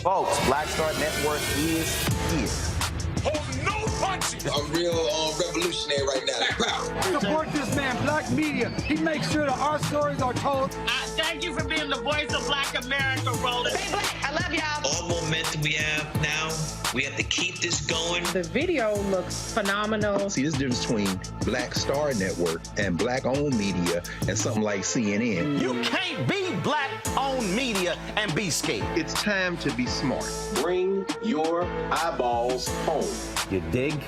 Folks, Black Star Network is here. Hold no punches! I'm real revolutionary right now. Black power. Support this man, Black media. He makes sure that our stories are told. Thank you for being the voice of Black America, Roland. Stay black. I love y'all. All momentum we have now, we have to keep this going. The video looks phenomenal. See, this difference between Black Star Network and Black-owned media and something like CNN. You can't be Black-owned media and be scared. It's time to be smart. Bring your eyeballs home. You dig?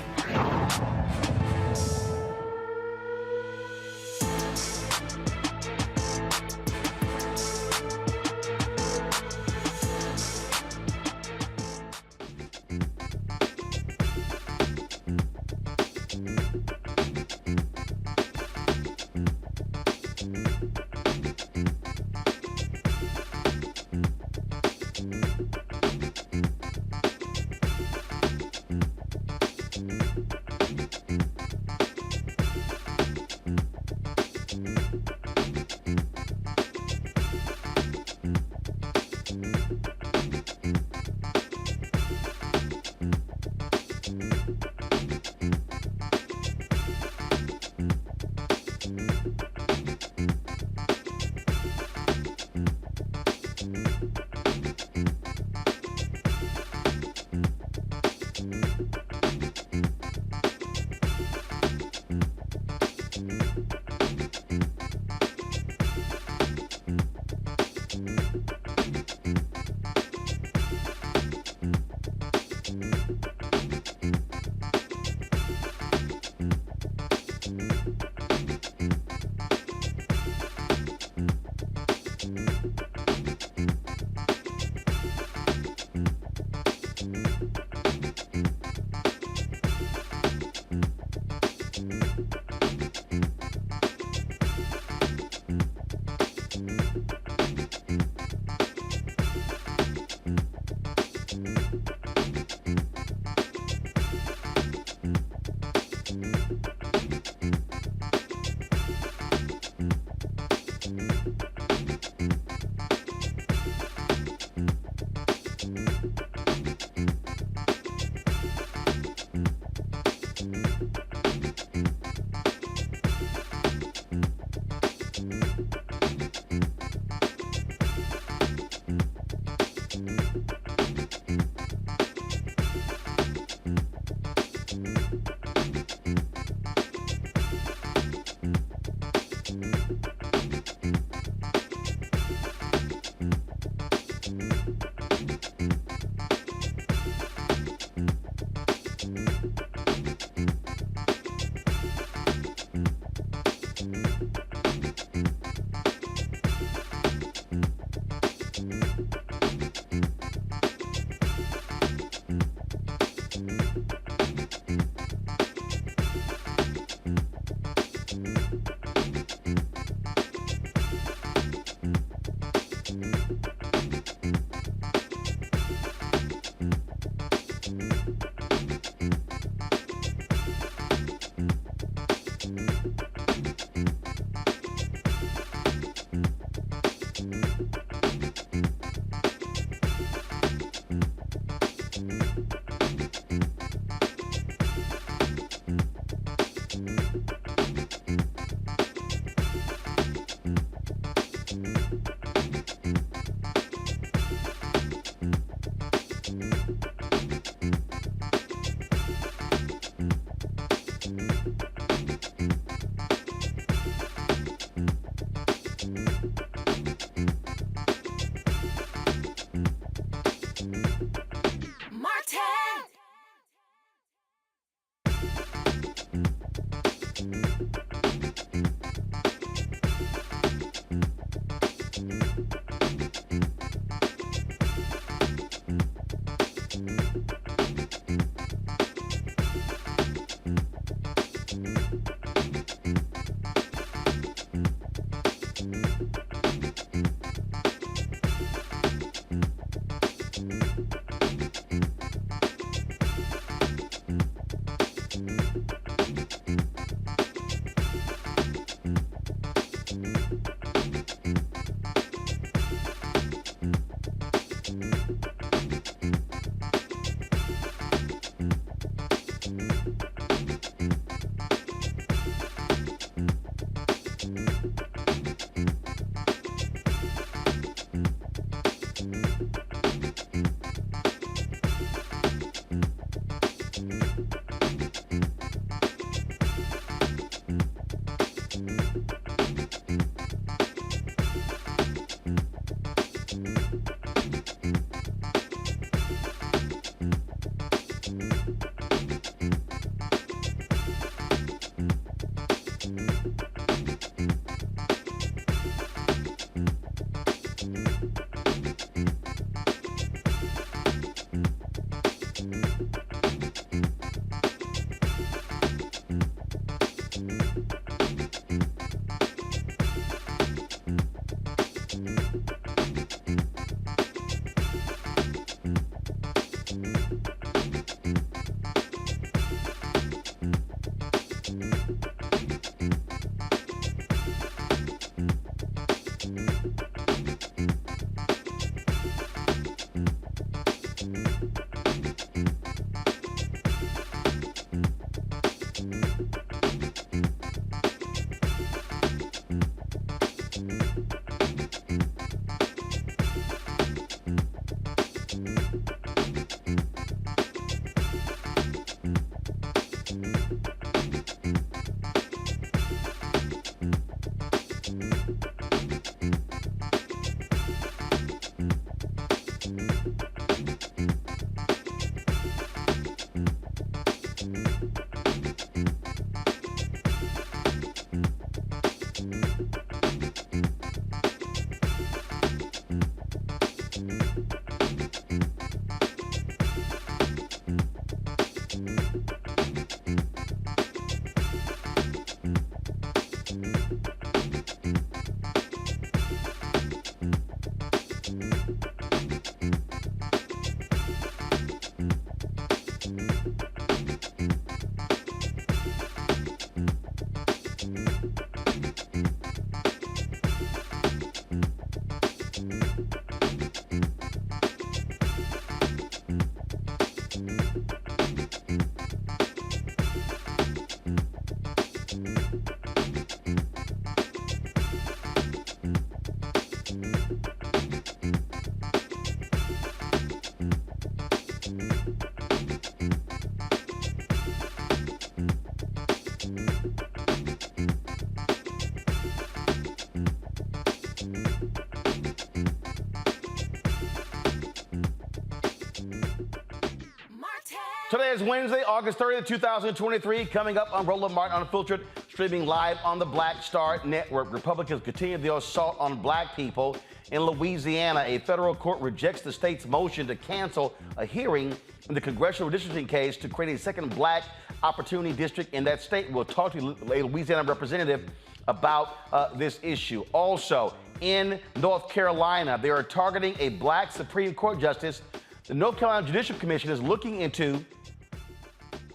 Today is Wednesday, August 30th, 2023. Coming up on Roland Martin Unfiltered, streaming live on the Black Star Network. Republicans continue the assault on black people in Louisiana. A federal court rejects the state's motion to cancel a hearing in the congressional redistricting case to create a second black opportunity district in that state. We'll talk to a Louisiana representative about this issue. Also, in North Carolina, they are targeting a black Supreme Court justice. The North Carolina Judicial Commission is looking into,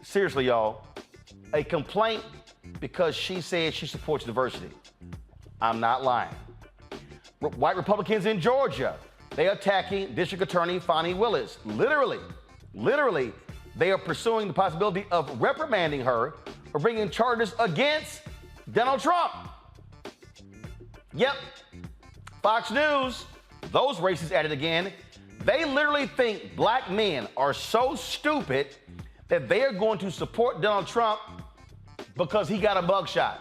seriously, y'all, a complaint because she said she supports diversity. I'm not lying. White Republicans in Georgia, they are attacking District Attorney Fani Willis. Literally, they are pursuing the possibility of reprimanding her for bringing charges against Donald Trump. Yep, Fox News, those racists at it again. They literally think black men are so stupid that they are going to support Donald Trump because he got a mugshot.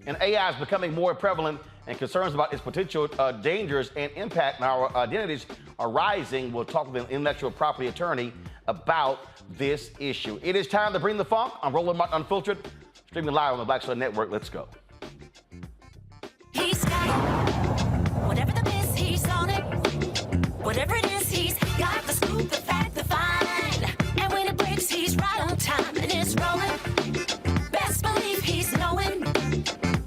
And AI is becoming more prevalent, and concerns about its potential dangers and impact on our identities are rising. We'll talk with an intellectual property attorney about this issue. It is time to bring the funk. I'm Roland Martin Unfiltered, streaming live on the Black Star Network. Let's go. He's got it. Whatever the biz, he's on it. Whatever it is, he's got the scoop, the fact, the find. And when it breaks, he's right on time and it's rolling. Best believe he's knowing.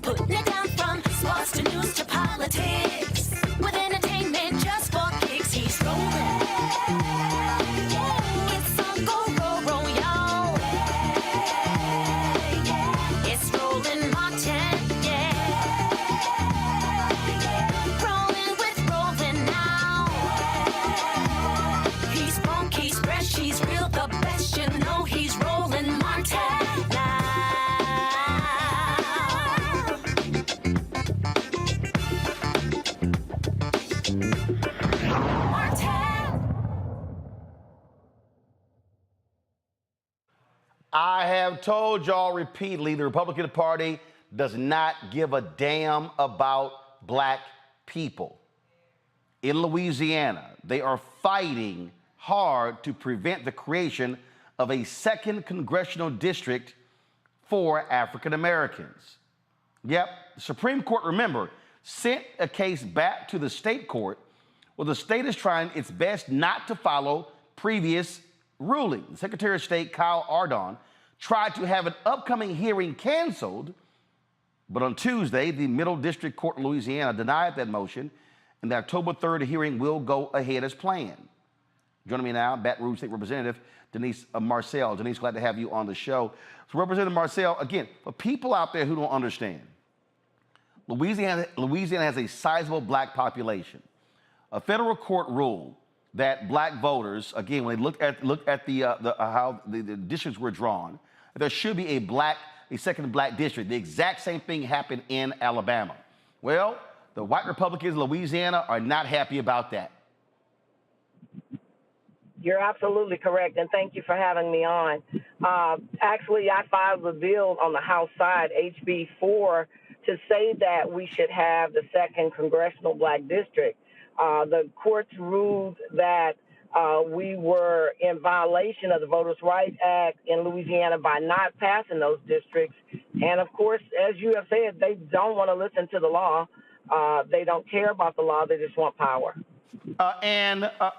Putting it down from sports to news to politics. With entertainment just for kicks, he's rolling. It's on go, y'all. It's Roland Martin, rolling with Roland now. He's funk, he's fresh, he's real, the best, you know he's Roland Martin now. I have told y'all repeatedly, the Republican Party does not give a damn about black people. In Louisiana, they are fighting hard to prevent the creation of a second congressional district for African Americans. Yep, the Supreme Court, remember, sent a case back to the state court where the state is trying its best not to follow previous ruling. Secretary of State Kyle Ardon tried to have an upcoming hearing canceled, but on Tuesday, the Middle District Court in Louisiana denied that motion, and the October 3rd hearing will go ahead as planned. Joining me now, Baton Rouge State Representative Denise Marcel. Denise, glad to have you on the show. So Representative Marcel, again, for people out there who don't understand, Louisiana has a sizable black population. A federal court ruled that black voters, again, when they looked at how the districts were drawn, there should be a second black district. The exact same thing happened in Alabama. Well, the white Republicans in Louisiana are not happy about that. You're absolutely correct, and thank you for having me on. Actually, I filed a bill on the House side, HB 4, to say that we should have the second congressional black district. The courts ruled that we were in violation of the Voters' Rights Act in Louisiana by not passing those districts. And, of course, as you have said, they don't want to listen to the law. They don't care about the law. They just want power.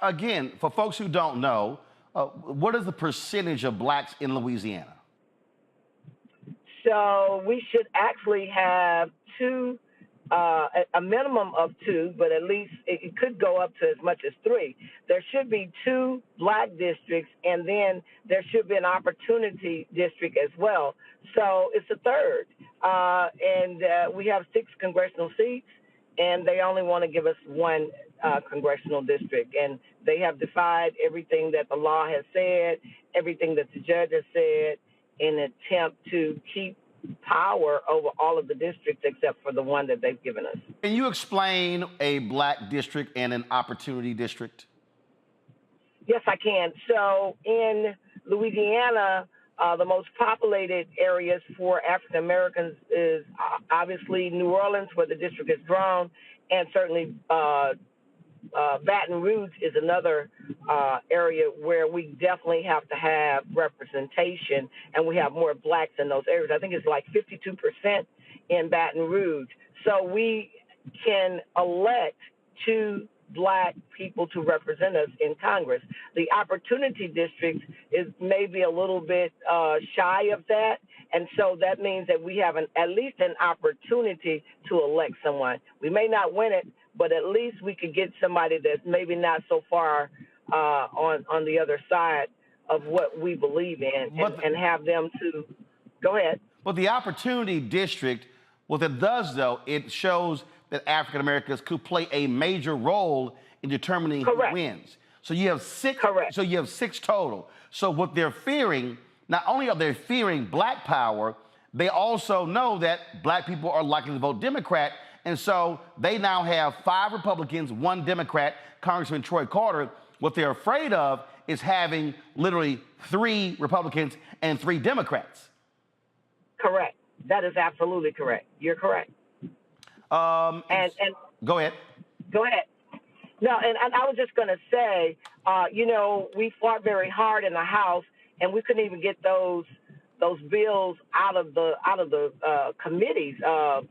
Again, for folks who don't know, what is the percentage of blacks in Louisiana? So we should actually have a minimum of 2, but at least it could go up to as much as 3. There should be 2 black districts, and then there should be an opportunity district as well. So it's a third. And we have 6 congressional seats, and they only want to give us 1 congressional district. And they have defied everything that the law has said, everything that the judge has said, in an attempt to keep power over all of the districts except for the one that they've given us. Can you explain a black district and an opportunity district? Yes, I can. So in Louisiana, the most populated areas for African Americans is obviously New Orleans, where the district is drawn, and certainly Baton Rouge is another area where we definitely have to have representation, and we have more blacks in those areas. I think it's like 52% in Baton Rouge. So we can elect 2 black people to represent us in Congress. The opportunity district is maybe a little bit shy of that, and so that means that we have at least an opportunity to elect someone. We may not win it, but at least we could get somebody that's maybe not so far on the other side of what we believe in, and have them to go ahead. Well, the opportunity district, what it does, though, it shows that African Americans could play a major role in determining who wins. So you have 6. Correct. So you have 6 total. So what they're fearing, not only are they fearing black power, they also know that black people are likely to vote Democrat. And so they now have 5 Republicans, 1 Democrat, Congressman Troy Carter. What they're afraid of is having literally 3 Republicans and 3 Democrats. Correct. That is absolutely correct. You're correct. And go ahead. Go ahead. No, and I was just going to say, we fought very hard in the House, and we couldn't even get those bills out of the committees.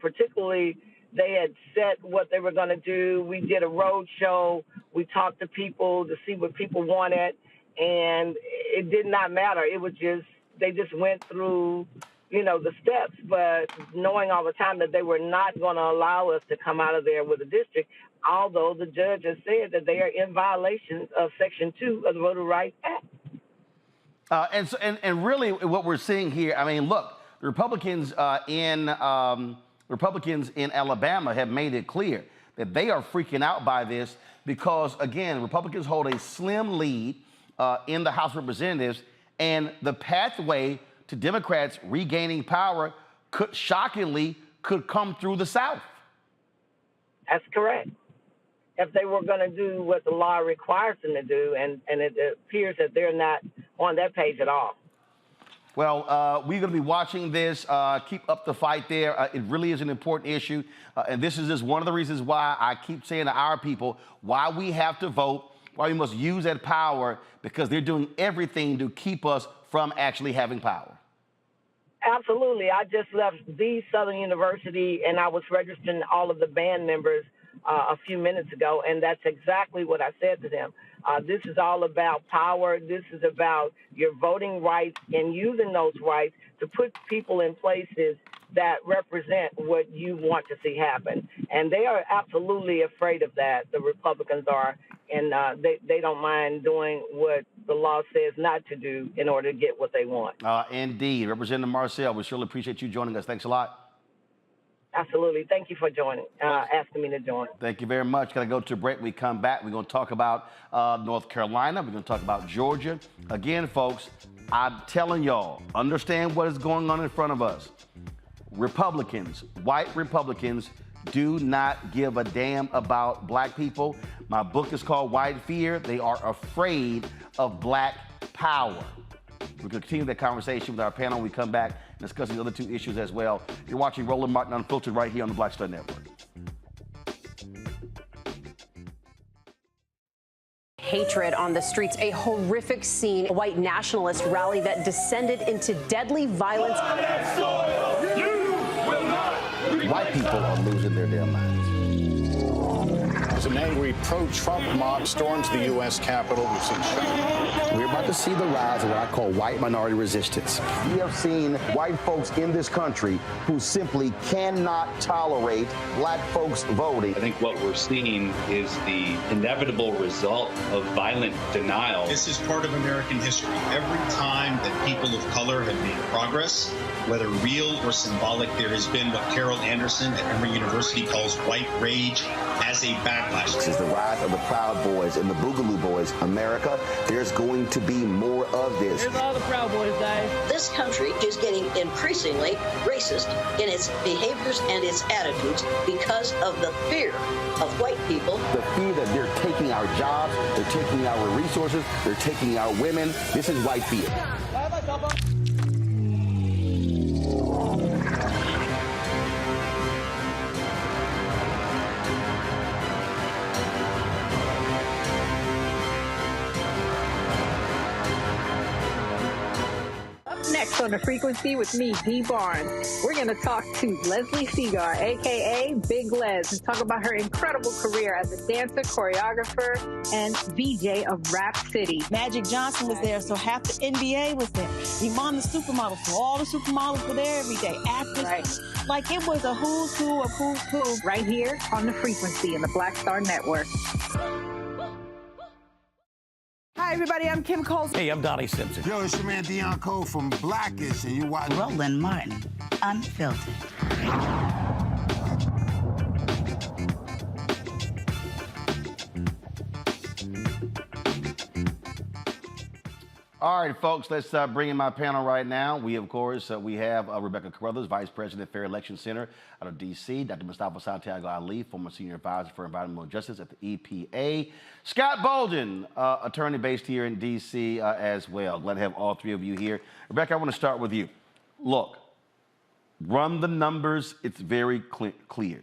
Particularly, they had set what they were going to do. We did a road show. We talked to people to see what people wanted, and it did not matter. It was just they just went through the steps, but knowing all the time that they were not going to allow us to come out of there with a district, although the judge has said that they are in violation of Section 2 of the Voter Rights Act. And really what we're seeing here, I mean, look, the Republicans in Alabama have made it clear that they are freaking out by this because, again, Republicans hold a slim lead in the House of Representatives, and the pathway to Democrats regaining power shockingly could come through the South. That's correct. If they were going to do what the law requires them to do, and it appears that they're not on that page at all. Well, we're going to be watching this. Keep up the fight there. It really is an important issue. And this is just one of the reasons why I keep saying to our people why we have to vote, why we must use that power, because they're doing everything to keep us from actually having power. Absolutely. I just left the Southern University, and I was registering all of the band members a few minutes ago, and that's exactly what I said to them. This is all about power. This is about your voting rights and using those rights to put people in places that represent what you want to see happen. And they are absolutely afraid of that, the Republicans are, and they don't mind doing what the law says not to do in order to get what they want. Indeed. Representative Marcel, we surely appreciate you joining us. Thanks a lot. Absolutely. Thank you for joining, asking me to join. Thank you very much. Got to go to a break. We come back. We're going to talk about North Carolina. We're going to talk about Georgia. Again, folks, I'm telling y'all, understand what is going on in front of us. Republicans, white Republicans, do not give a damn about black people. My book is called White Fear. They are afraid of black power. We're going to continue that conversation with our panel when we come back and discuss these other two issues as well. You're watching Roland Martin Unfiltered right here on the Black Star Network. Hatred on the streets, a horrific scene, a white nationalist rally that descended into deadly violence. White people are losing their damn minds. As an angry pro-Trump mob storms the U.S. Capitol, we've seen We're about to see the rise of what I call white minority resistance. We have seen white folks in this country who simply cannot tolerate black folks voting. I think what we're seeing is the inevitable result of violent denial. This is part of American history. Every time that people of color have made progress, whether real or symbolic, there has been what Carol Anderson at Emory University calls white rage as a backlash. This is the rise of the Proud Boys and the Boogaloo Boys. America, there's going to be more of this. Here's all the Proud Boys, guys. This country is getting increasingly racist in its behaviors and its attitudes because of the fear of white people. The fear that they're taking our jobs, they're taking our resources, they're taking our women. This is white fear. Next on The Frequency with me, Dee Barnes. We're going to talk to Leslie Segar, a.k.a. Big Les, and talk about her incredible career as a dancer, choreographer, and VJ of Rap City. Magic Johnson was there, so half the NBA was there. Iman the supermodel, so all the supermodels were there every day. Actors, right. Like it was a who's who of who's who. Right here on The Frequency in the Black Star Network. Hi, everybody. I'm Kim Coles. Hey, I'm Donnie Simpson. Yo, it's your man Deion Cole from Blackish, and you watch Roland Martin Unfiltered. All right, folks, let's bring in my panel right now. We, of course, we have Rebecca Carruthers, Vice President, Fair Election Center out of D.C., Dr. Mustafa Santiago Ali, former Senior Advisor for Environmental Justice at the EPA, Scott Bolden, attorney based here in D.C. As well. Glad to have all three of you here. Rebecca, I want to start with you. Look, run the numbers. It's very clear.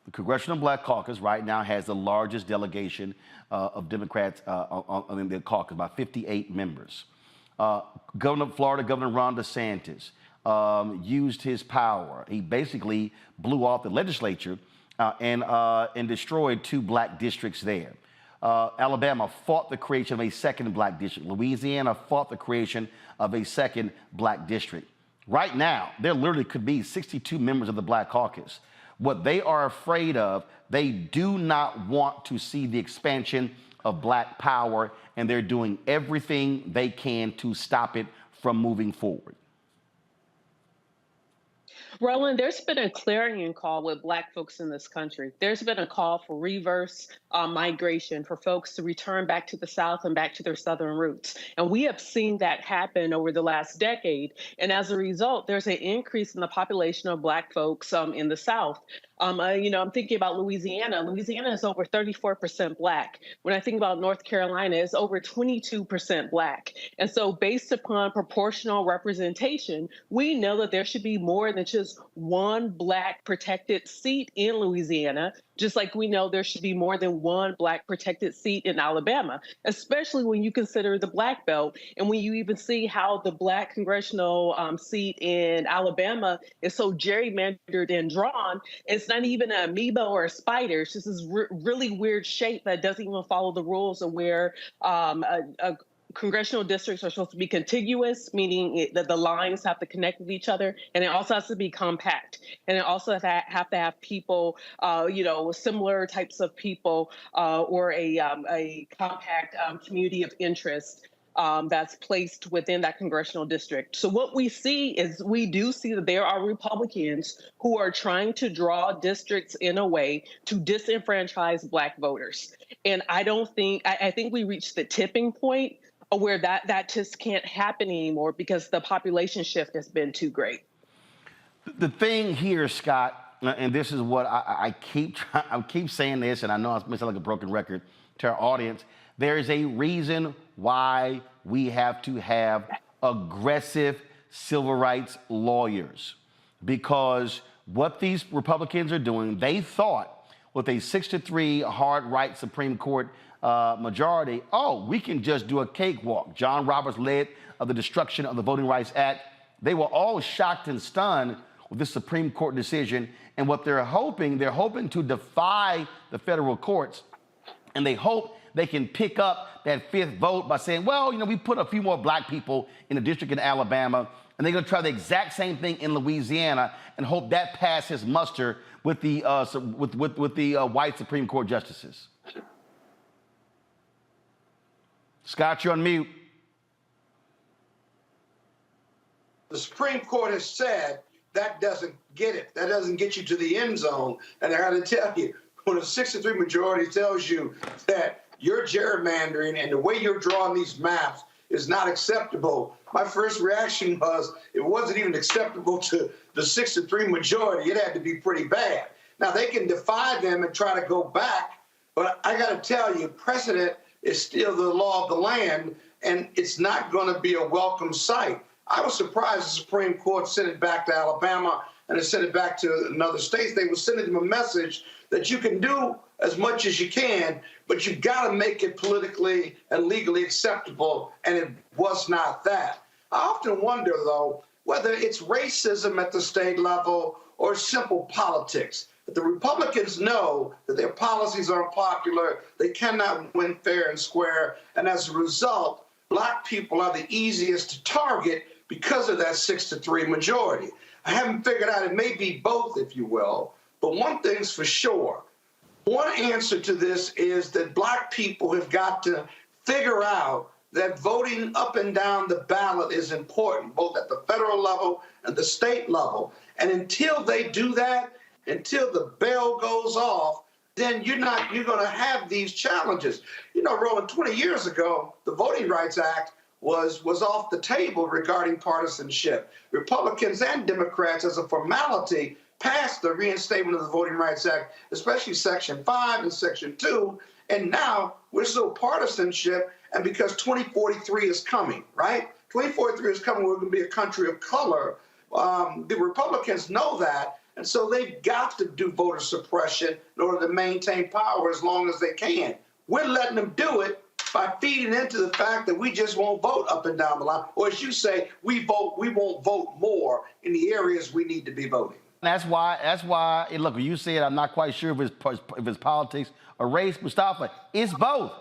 The Congressional Black Caucus right now has the largest delegation of Democrats in the caucus, about 58 members. Governor of Florida, Governor Ron DeSantis, used his power. He basically blew off the legislature and destroyed 2 black districts there. Alabama fought the creation of a second black district. Louisiana fought the creation of a second black district. Right now, there literally could be 62 members of the Black Caucus. What they are afraid of, they do not want to see the expansion of black power, and they're doing everything they can to stop it from moving forward. Roland, there's been a clarion call with Black folks in this country. There's been a call for reverse migration, for folks to return back to the South and back to their Southern roots. And we have seen that happen over the last decade. And as a result, there's an increase in the population of Black folks in the South. I'm thinking about Louisiana. Louisiana is over 34% Black. When I think about North Carolina, it's over 22% Black. And so based upon proportional representation, we know that there should be more than just one Black protected seat in Louisiana, just like we know there should be more than one Black protected seat in Alabama, especially when you consider the Black Belt and when you even see how the Black congressional seat in Alabama is so gerrymandered and drawn. It's not even an amoeba or a spider. It's just this really weird shape that doesn't even follow the rules of where congressional districts are supposed to be contiguous, meaning that the lines have to connect with each other, and it also has to be compact, and it also have to have people, similar types of people, or a compact community of interest. that's placed within that congressional district. So what we see is we do see that there are Republicans who are trying to draw districts in a way to disenfranchise Black voters. And I think we reached the tipping point where that just can't happen anymore because the population shift has been too great. The thing here, Scott, and this is what I keep saying this, and I know I sound like a broken record to our audience. There is a reason why we have to have aggressive civil rights lawyers, because what these Republicans are doing, they thought with a 6-3 hard right Supreme Court majority, we can just do a cakewalk. John Roberts led of the destruction of the Voting Rights Act. They were all shocked and stunned with this Supreme Court decision. And what they're hoping to defy the federal courts, and they hope they can pick up that fifth vote by saying, well, we put a few more Black people in the district in Alabama, and they're going to try the exact same thing in Louisiana and hope that passes muster with the white Supreme Court justices. Scott, you're on mute. The Supreme Court has said that doesn't get it. That doesn't get you to the end zone. And I got to tell you, when a 6-3 majority tells you that your gerrymandering and the way you're drawing these maps is not acceptable, my first reaction was it wasn't even acceptable to the 6-3 majority. It had to be pretty bad. Now, they can defy them and try to go back, but I got to tell you, precedent is still the law of the land, and it's not going to be a welcome sight. I was surprised the Supreme Court sent it back to Alabama and it sent it back to another state. They were sending them a message that you can do as much as you can, but you got to make it politically and legally acceptable, and it was not that. I often wonder, though, whether it's racism at the state level or simple politics. But the Republicans know that their policies are unpopular, they cannot win fair and square, and as a result, Black people are the easiest to target because of that 6-3 majority. I haven't figured out, it may be both, if you will, but one thing's for sure. One answer to this is that Black people have got to figure out that voting up and down the ballot is important, both at the federal level and the state level. And until they do that, until the bell goes off, then you're going to have these challenges. Roland, 20 years ago, the Voting Rights Act was off the table regarding partisanship. Republicans and Democrats, as a formality, passed the reinstatement of the Voting Rights Act, especially Section 5 and Section 2, and now we're so partisanship, and because 2043 is coming, right? 2043 is coming, we're going to be a country of color. The Republicans know that, and so they've got to do voter suppression in order to maintain power as long as they can. We're letting them do it by feeding into the fact that we just won't vote up and down the line. Or as you say, we won't vote more in the areas we need to be voting. That's why, look, when you said I'm not quite sure if it's politics or race, Mustafa, it's both.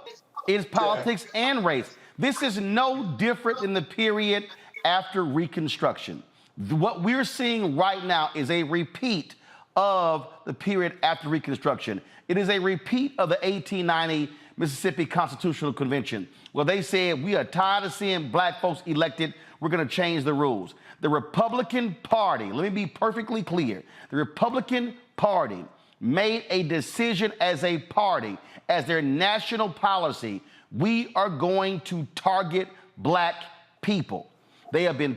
It's politics and race. This is no different than the period after Reconstruction. What we're seeing right now is a repeat of the period after Reconstruction. It is a repeat of the 1890 Mississippi Constitutional Convention, where they said, we are tired of seeing Black folks elected. We're going to change the rules. The Republican Party, let me be perfectly clear, the Republican Party made a decision as a party, as their national policy, we are going to target Black people. They have been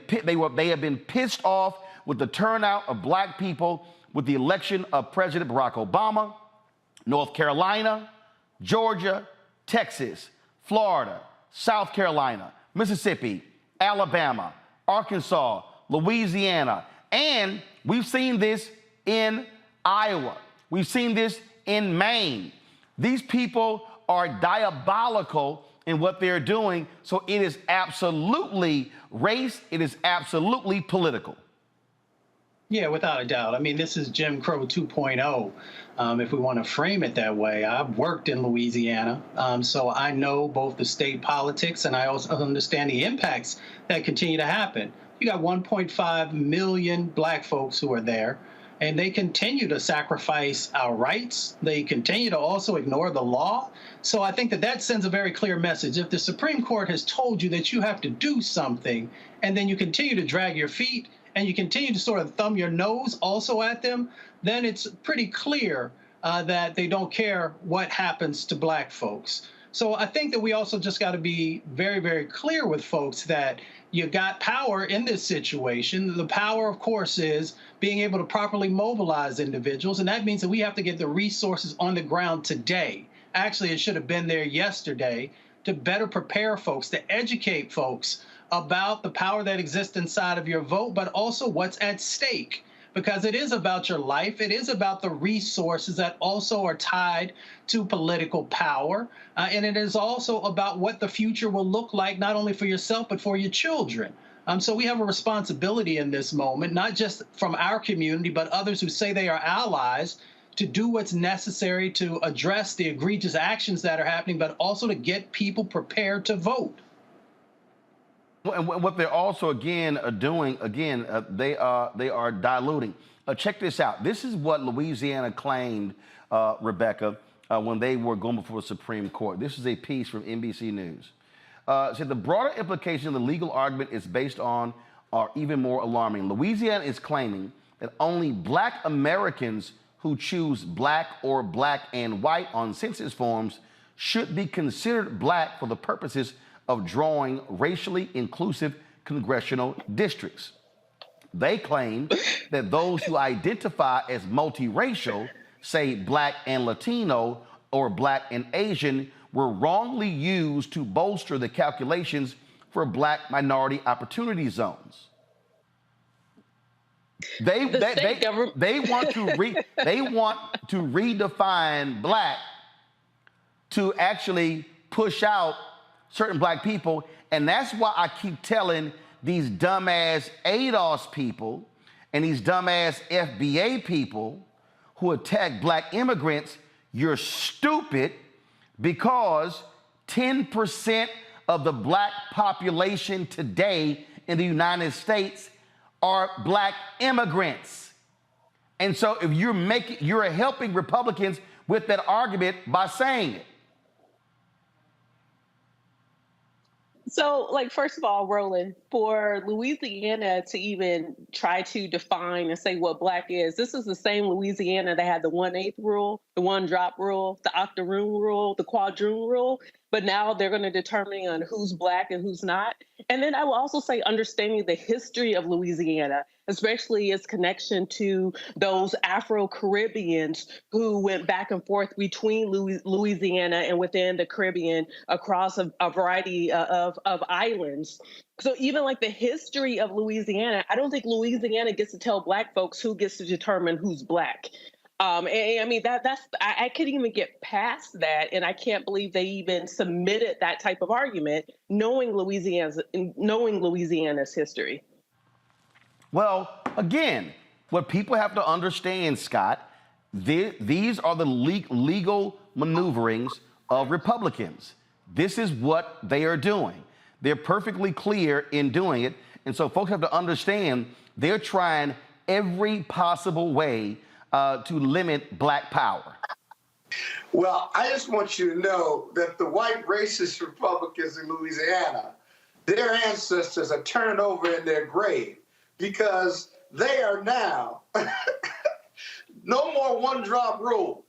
pissed off with the turnout of Black people with the election of President Barack Obama, North Carolina, Georgia, Texas, Florida, South Carolina, Mississippi, Alabama, Arkansas, Louisiana, and we've seen this in Iowa. We've seen this in Maine. These people are diabolical in what they're doing, so it is absolutely race, it is absolutely political. Yeah, without a doubt. I mean, this is Jim Crow 2.0, if we want to frame it that way. I've worked in Louisiana, so I know both the state politics and I also understand the impacts that continue to happen. You got 1.5 million Black folks who are there. And they continue to sacrifice our rights. They continue to also ignore the law. So I think that that sends a very clear message. If the Supreme Court has told you that you have to do something, and then you continue to drag your feet, and you continue to sort of thumb your nose also at them, then it's pretty clear that they don't care what happens to Black folks. So I think that we also just got to be very, very clear with folks that you got power in this situation. The power, of course, is being able to properly mobilize individuals, and that means that we have to get the resources on the ground today. Actually, it should have been there yesterday to better prepare folks, to educate folks about the power that exists inside of your vote, but also what's at stake. Because it is about your life. It is about the resources that also are tied to political power. And it is also about what the future will look like, not only for yourself, but for your children. So we have a responsibility in this moment, not just from our community, but others who say they are allies, to do what's necessary to address the egregious actions that are happening, but also to get people prepared to vote. And what they're also, again, doing, they are diluting. Check this out. This is what Louisiana claimed, Rebecca, when they were going before the Supreme Court. This is a piece from NBC News. It said the broader implication of the legal argument is based on are even more alarming. Louisiana is claiming that only Black Americans who choose Black or Black and white on census forms should be considered Black for the purposes of drawing racially inclusive congressional districts. They claim that those who identify as multiracial, say Black and Latino or Black and Asian, were wrongly used to bolster the calculations for Black minority opportunity zones. They want to redefine Black to actually push out certain Black people, and that's why I keep telling these dumbass ADOS people and these dumbass FBA people who attack Black immigrants, you're stupid, because 10% of the Black population today in the United States are Black immigrants. And so if you're helping Republicans with that argument by saying it. So, like, first of all, Roland, for Louisiana to even try to define and say what Black is, this is the same Louisiana that had the 1/8 rule, the 1-drop rule, the octoroon rule, the quadroon rule. But now they're going to determine on who's Black and who's not. And then I will also say understanding the history of Louisiana, especially its connection to those Afro-Caribbeans who went back and forth between Louisiana and within the Caribbean across a variety of islands. So even like the history of Louisiana, I don't think Louisiana gets to tell Black folks who gets to determine who's Black. And I mean, I couldn't even get past that. And I can't believe they even submitted that type of argument, knowing Louisiana's history. Well, again, what people have to understand, Scott, these are the legal maneuverings of Republicans. This is what they are doing. They're perfectly clear in doing it. And so folks have to understand they're trying every possible way to limit Black power. Well, I just want you to know that the white racist Republicans in Louisiana, their ancestors are turning over in their grave because they are now no more 1-drop rule.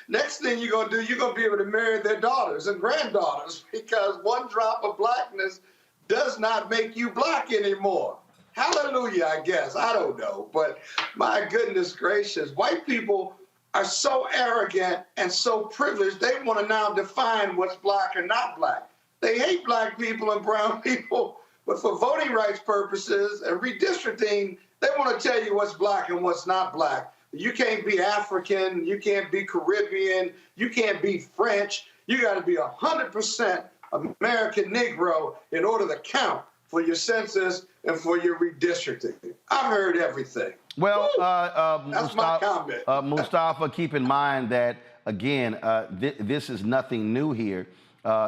Next thing you're going to do, you're going to be able to marry their daughters and granddaughters because 1 drop of Blackness does not make you Black anymore. Hallelujah, I guess. I don't know. But my goodness gracious, white people are so arrogant and so privileged, they want to now define what's Black or not Black. They hate Black people and brown people, but for voting rights purposes and redistricting, they want to tell you what's Black and what's not Black. You can't be African, you can't be Caribbean, you can't be French. You got to be 100% American Negro in order to count for your census and for your redistricting. I've heard everything. Well, that's my comment. Mustafa, keep in mind that, again, this is nothing new here.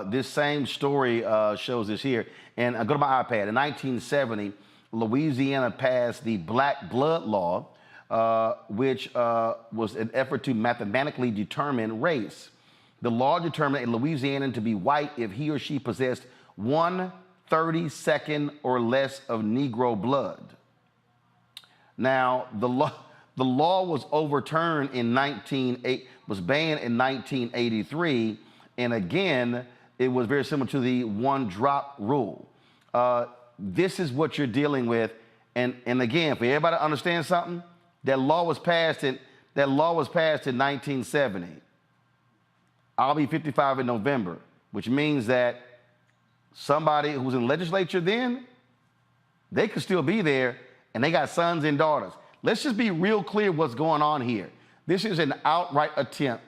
This same story shows this here. And go to my iPad. In 1970, Louisiana passed the Black Blood Law, which was an effort to mathematically determine race. The law determined a Louisianan to be white if he or she possessed 1/32 or less of Negro blood. Now, the law was overturned was banned in 1983, and again, it was very similar to the one-drop rule. This is what you're dealing with, and again, for everybody to understand something, that law was passed in 1970. I'll be 55 in November, which means that somebody who was in the legislature then, they could still be there, and they got sons and daughters. Let's just be real clear what's going on here. This is an outright attempt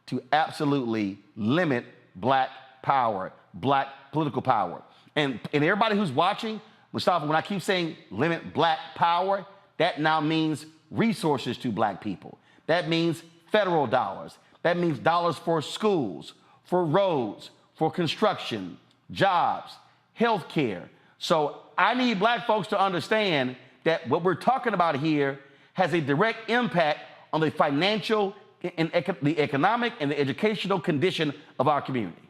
to absolutely limit black power, black political power. And everybody who's watching, Mustafa, when I keep saying limit black power, that now means resources to black people. That means federal dollars. That means dollars for schools, for roads, for construction, jobs, health care. So I need black folks to understand that what we're talking about here has a direct impact on the financial, and the economic, and the educational condition of our community.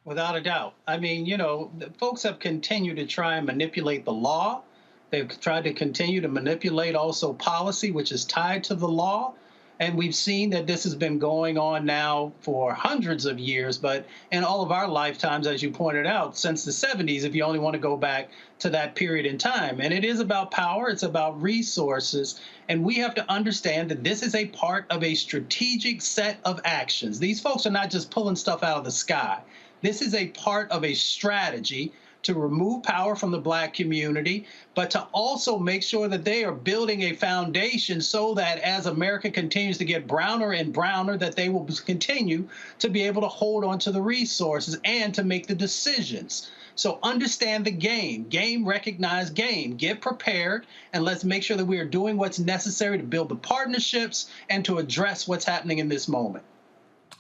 Without a doubt. I mean, the folks have continued to try and manipulate the law. They've tried to continue to manipulate also policy, which is tied to the law. And we've seen that this has been going on now for hundreds of years, but in all of our lifetimes, as you pointed out, since the 70s, if you only want to go back to that period in time. And it is about power, it's about resources, and we have to understand that this is a part of a strategic set of actions. These folks are not just pulling stuff out of the sky. This is a part of a strategy to remove power from the black community, but to also make sure that they are building a foundation so that as America continues to get browner and browner, that they will continue to be able to hold on to the resources and to make the decisions. So understand the game, recognize game, get prepared, and let's make sure that we are doing what's necessary to build the partnerships and to address what's happening in this moment.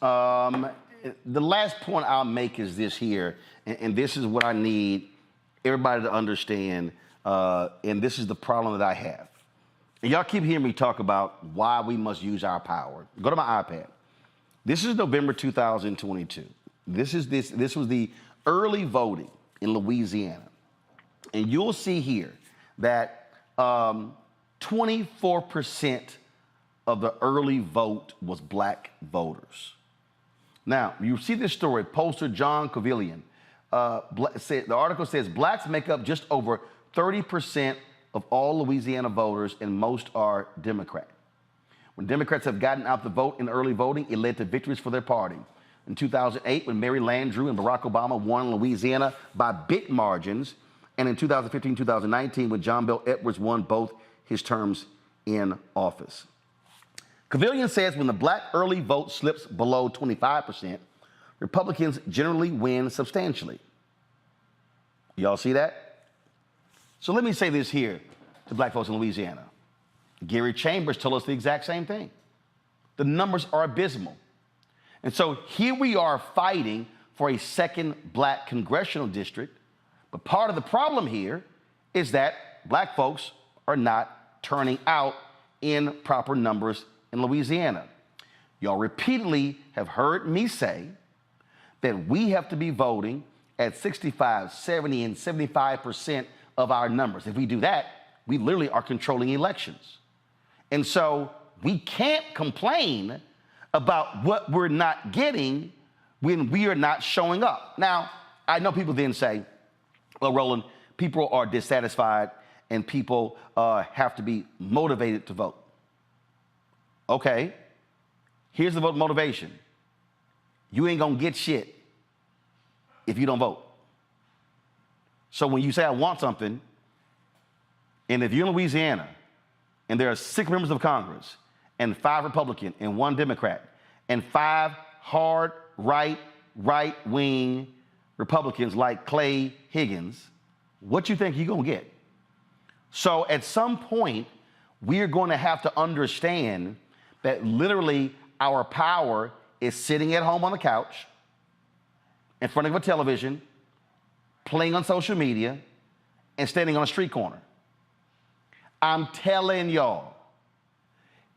The last point I'll make is this here, and this is what I need everybody to understand, and this is the problem that I have. And y'all keep hearing me talk about why we must use our power. Go to my iPad. This is November 2022. This was the early voting in Louisiana. And you'll see here that 24% of the early vote was black voters. Now, you see this story, pollster John Covillion. The article says blacks make up just over 30% of all Louisiana voters, and most are Democrat. When Democrats have gotten out the vote in early voting, it led to victories for their party. In 2008, when Mary Landrieu and Barack Obama won Louisiana by big margins, and in 2015, 2019, when John Bel Edwards won both his terms in office. Covillion says when the black early vote slips below 25%, Republicans generally win substantially. Y'all see that? So let me say this here to black folks in Louisiana. Gary Chambers told us the exact same thing. The numbers are abysmal. And so here we are fighting for a second black congressional district. But part of the problem here is that black folks are not turning out in proper numbers in Louisiana. Y'all repeatedly have heard me say that we have to be voting at 65, 70, and 75% of our numbers. If we do that, we literally are controlling elections. And so we can't complain about what we're not getting when we are not showing up. Now, I know people then say, well, Roland, people are dissatisfied and people have to be motivated to vote. Okay, here's the vote motivation. You ain't gonna get shit if you don't vote. So when you say I want something, and if you're in Louisiana and there are 6 members of Congress and 5 Republican and 1 Democrat and 5 hard right-wing Republicans like Clay Higgins, what you think you're gonna get? So at some point, we're going to have to understand that literally our power is sitting at home on the couch, in front of a television, playing on social media, and standing on a street corner. I'm telling y'all,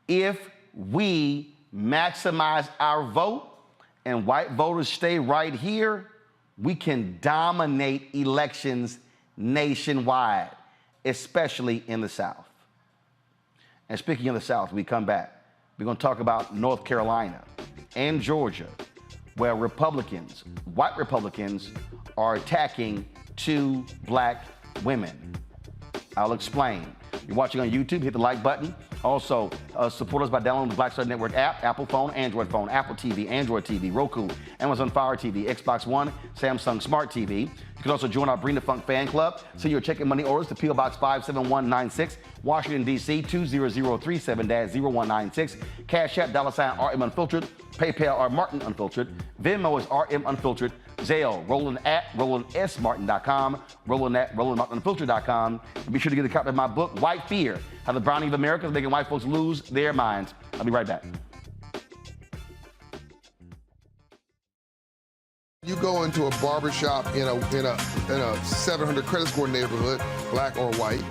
if we maximize our vote and white voters stay right here, we can dominate elections nationwide, especially in the South. And speaking of the South, we come back. We're going to talk about North Carolina and Georgia, where Republicans, white Republicans, are attacking 2 black women. I'll explain. You're watching on YouTube, hit the like button. Also, support us by downloading the Black Star Network app, Apple phone, Android phone, Apple TV, Android TV, Roku, Amazon Fire TV, Xbox One, Samsung Smart TV. You can also join our Bring the Funk fan club. Send your check and money orders to P.O. Box 57196, Washington, D.C. 20037-0196. Cash App, $RM Unfiltered. PayPal, R Martin Unfiltered. Venmo is RM Unfiltered. Zelle, Roland at RolandSMartin.com, Roland at RolandMartinUnfiltered.com. And be sure to get a copy of my book, White Fear, How the Browning of America is Making White Folks Lose Their Minds. I'll be right back. You go into a barbershop in a 700 credit score neighborhood, black or white,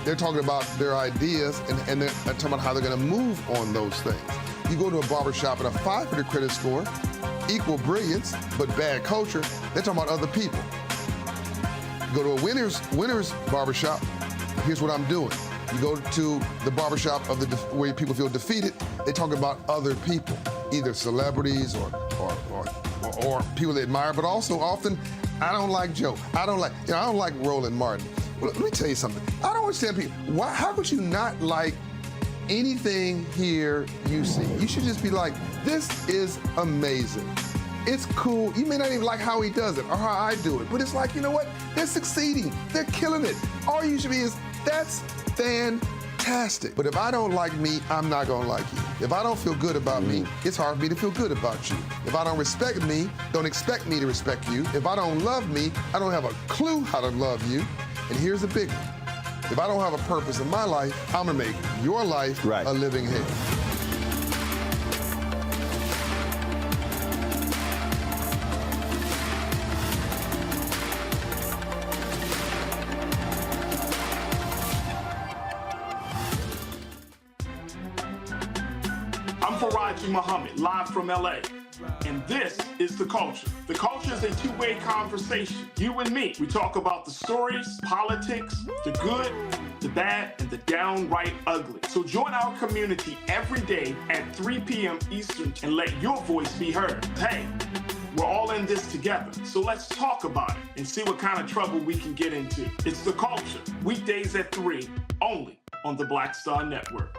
they're talking about their ideas and they're talking about how they're going to move on those things. You go to a barbershop in a 500 credit score, equal brilliance, but bad culture, they're talking about other people. You go to a winner's barbershop, here's what I'm doing. You go to the barbershop of where people feel defeated, they talk about other people, either celebrities or people they admire, but also often, I don't like Joe. I don't like Roland Martin. Well, let me tell you something. I don't understand people. How could you not like anything here you see? You should just be like, this is amazing. It's cool. You may not even like how he does it or how I do it, but it's like, you know what? They're succeeding. They're killing it. All you should be is, that's fantastic. But if I don't like me, I'm not gonna like you. If I don't feel good about me, it's hard for me to feel good about you. If I don't respect me, don't expect me to respect you. If I don't love me, I don't have a clue how to love you. And here's the big one. If I don't have a purpose in my life, I'm gonna make your life a living hell. Muhammad, live from LA. And this is The Culture. The Culture is a two-way conversation. You and me. We talk about the stories, politics, the good, the bad, and the downright ugly. So join our community every day at 3 p.m. Eastern and let your voice be heard. Hey, we're all in this together. So let's talk about it and see what kind of trouble we can get into. It's The Culture, weekdays at 3, only on the Black Star Network.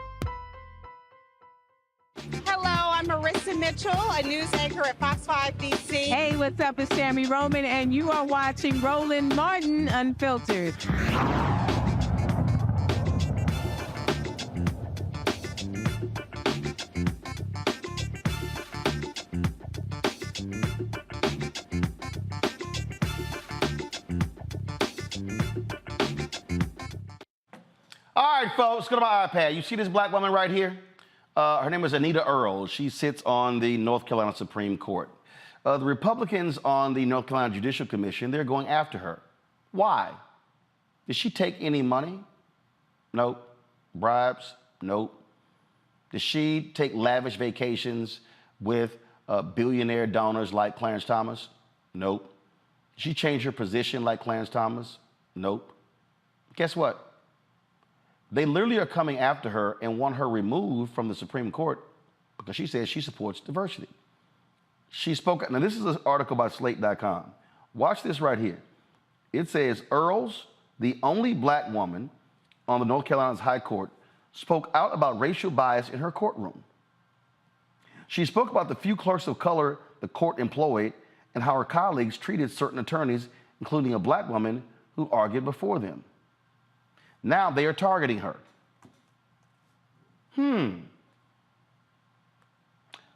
Hello, I'm Marissa Mitchell, a news anchor at Fox 5 DC. Hey, what's up? It's Sammy Roman, and you are watching Roland Martin Unfiltered. All right, folks, go to my iPad. You see this black woman right here? Her name is Anita Earls. She sits on the North Carolina Supreme Court. The Republicans on the North Carolina Judicial Commission, they're going after her. Why? Did she take any money? Nope. Bribes? Nope. Did she take lavish vacations with billionaire donors like Clarence Thomas? Nope. Did she change her position like Clarence Thomas? Nope. Guess what? They literally are coming after her and want her removed from the Supreme Court because she says she supports diversity. She spoke, now this is an article by Slate.com. Watch this right here. It says, Earls, the only black woman on the North Carolina's High Court, spoke out about racial bias in her courtroom. She spoke about the few clerks of color the court employed and how her colleagues treated certain attorneys, including a black woman who argued before them. Now they are targeting her.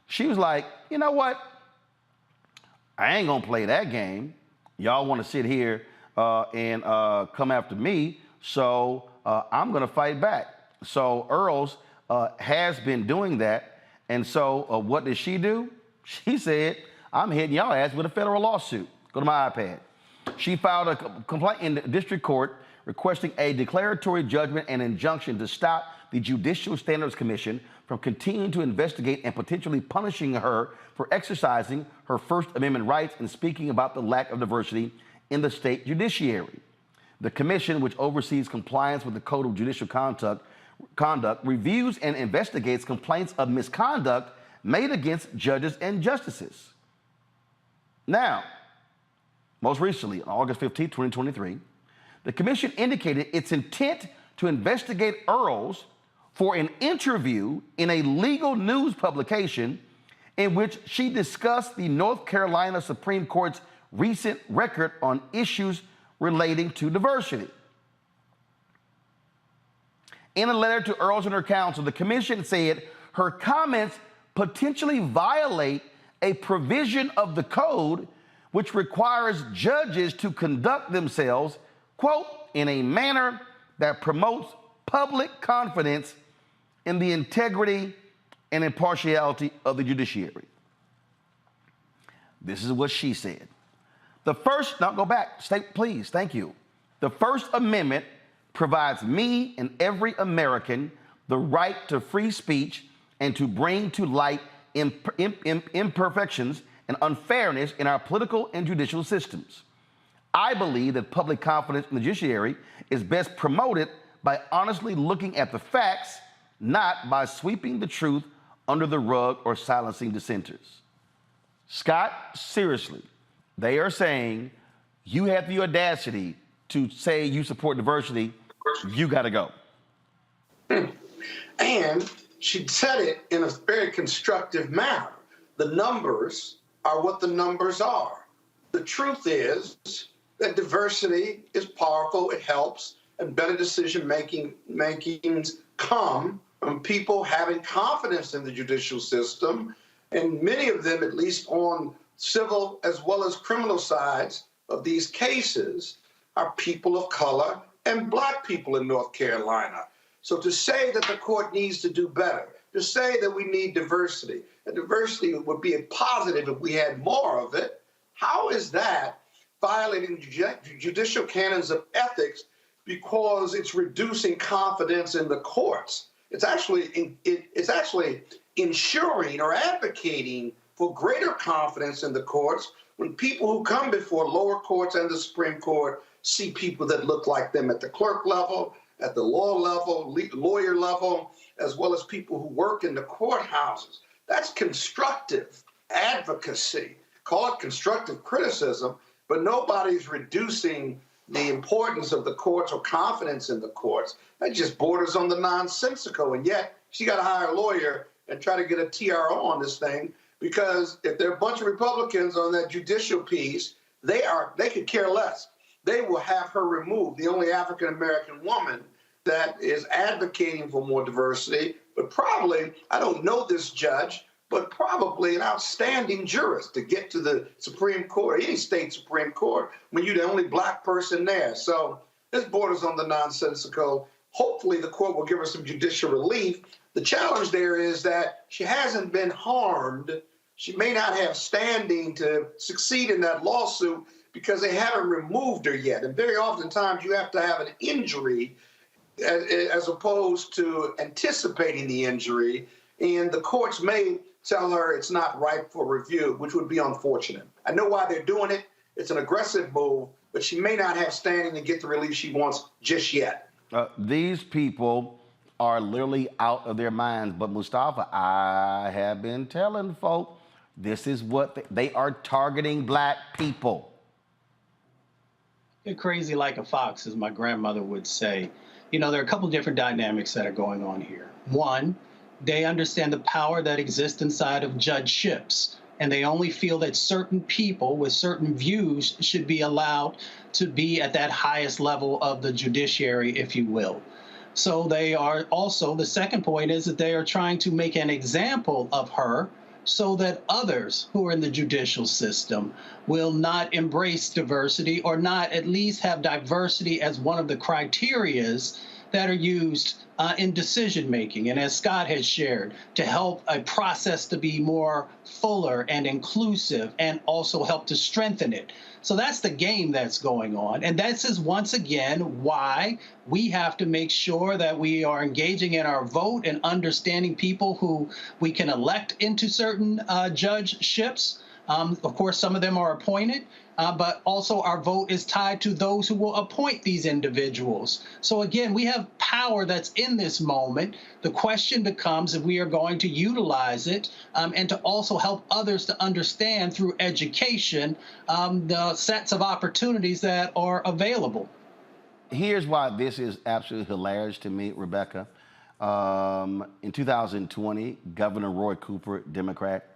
She was like, you know what? I ain't gonna play that game. Y'all wanna sit here and come after me, so I'm gonna fight back. So Earls has been doing that, and so what did she do? She said, I'm hitting y'all ass with a federal lawsuit. Go to my iPad. She filed a complaint in the district court requesting a declaratory judgment and injunction to stop the Judicial Standards Commission from continuing to investigate and potentially punishing her for exercising her First Amendment rights and speaking about the lack of diversity in the state judiciary. The commission, which oversees compliance with the Code of Judicial Conduct, reviews and investigates complaints of misconduct made against judges and justices. Now, most recently, on August 15, 2023, the commission indicated its intent to investigate Earls for an interview in a legal news publication in which she discussed the North Carolina Supreme Court's recent record on issues relating to diversity. In a letter to Earls and her counsel, the commission said her comments potentially violate a provision of the code which requires judges to conduct themselves, quote, in a manner that promotes public confidence in the integrity and impartiality of the judiciary. This is what she said. Now go back, please, thank you. The First Amendment provides me and every American the right to free speech and to bring to light imperfections and unfairness in our political and judicial systems. I believe that public confidence in the judiciary is best promoted by honestly looking at the facts, not by sweeping the truth under the rug or silencing dissenters. Scott, seriously, they are saying you have the audacity to say you support diversity, you got to go. And she said it in a very constructive manner. The numbers are what the numbers are. The truth is that diversity is powerful, it helps, and better decision-makings come from people having confidence in the judicial system, and many of them, at least on civil as well as criminal sides of these cases, are people of color and black people in North Carolina. So to say that the court needs to do better, to say that we need diversity, and diversity would be a positive if we had more of it, how is that violating judicial canons of ethics because it's reducing confidence in the courts? It's actually ensuring or advocating for greater confidence in the courts when people who come before lower courts and the Supreme Court see people that look like them at the clerk level, at the law level, lawyer level, as well as people who work in the courthouses. That's constructive advocacy. Call it constructive criticism, but nobody's reducing the importance of the courts or confidence in the courts. That just borders on the nonsensical. And yet she got to hire a lawyer and try to get a TRO on this thing, because if there are a bunch of Republicans on that judicial piece, they could care less. They will have her removed, the only African-American woman that is advocating for more diversity, but probably, I don't know this judge, but probably an outstanding jurist to get to the Supreme Court, any state Supreme Court, when you're the only black person there. So this borders on the nonsensical. Hopefully the court will give her some judicial relief. The challenge there is that she hasn't been harmed. She may not have standing to succeed in that lawsuit because they haven't removed her yet. And very oftentimes you have to have an injury as opposed to anticipating the injury. And the courts may tell her it's not ripe for review, which would be unfortunate. I know why they're doing it. It's an aggressive move, but she may not have standing to get the relief she wants just yet. These people are literally out of their minds. But Mustafa, I have been telling folk, this is what they are targeting black people. They're crazy like a fox, as my grandmother would say. You know, there are a couple different dynamics that are going on here. One, they understand the power that exists inside of judgeships, and they only feel that certain people with certain views should be allowed to be at that highest level of the judiciary, if you will. So they are also, the second point is that they are trying to make an example of her so that others who are in the judicial system will not embrace diversity, or not at least have diversity as one of the criterias that are used in decision making, and as Scott has shared, to help a process to be more fuller and inclusive, and also help to strengthen it. So that's the game that's going on. And this is, once again, why we have to make sure that we are engaging in our vote and understanding people who we can elect into certain judgeships. Of course, some of them are appointed, but also our vote is tied to those who will appoint these individuals. So again, we have power that's in this moment. The question becomes if we are going to utilize it and to also help others to understand through education the sets of opportunities that are available. Here's why this is absolutely hilarious to me, Rebecca. In 2020, Governor Roy Cooper, Democrat,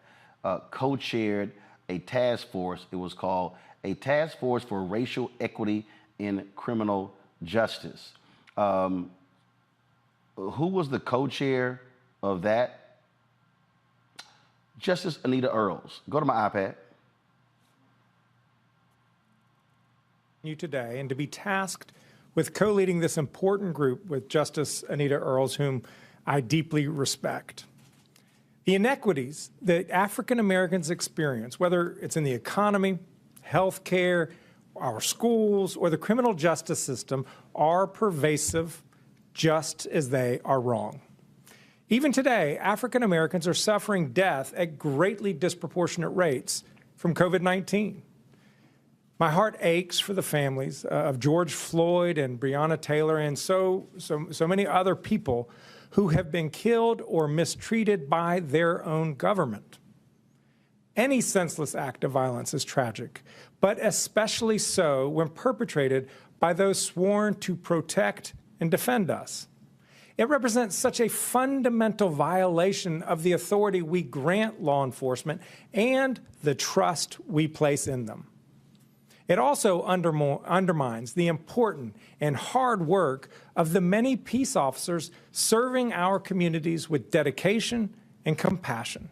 co-chaired a task force. It was called a Task Force for Racial Equity in Criminal Justice. Who was the co-chair of that? Justice Anita Earls. Go to my iPad. You today, and to be tasked with co-leading this important group with Justice Anita Earls, whom I deeply respect. The inequities that African Americans experience, whether it's in the economy, healthcare, our schools, or the criminal justice system, are pervasive, just as they are wrong. Even today, African Americans are suffering death at greatly disproportionate rates from COVID-19. My heart aches for the families of George Floyd and Breonna Taylor and so many other people who have been killed or mistreated by their own government. Any senseless act of violence is tragic, but especially so when perpetrated by those sworn to protect and defend us. It represents such a fundamental violation of the authority we grant law enforcement and the trust we place in them. It also undermines the important and hard work of the many peace officers serving our communities with dedication and compassion.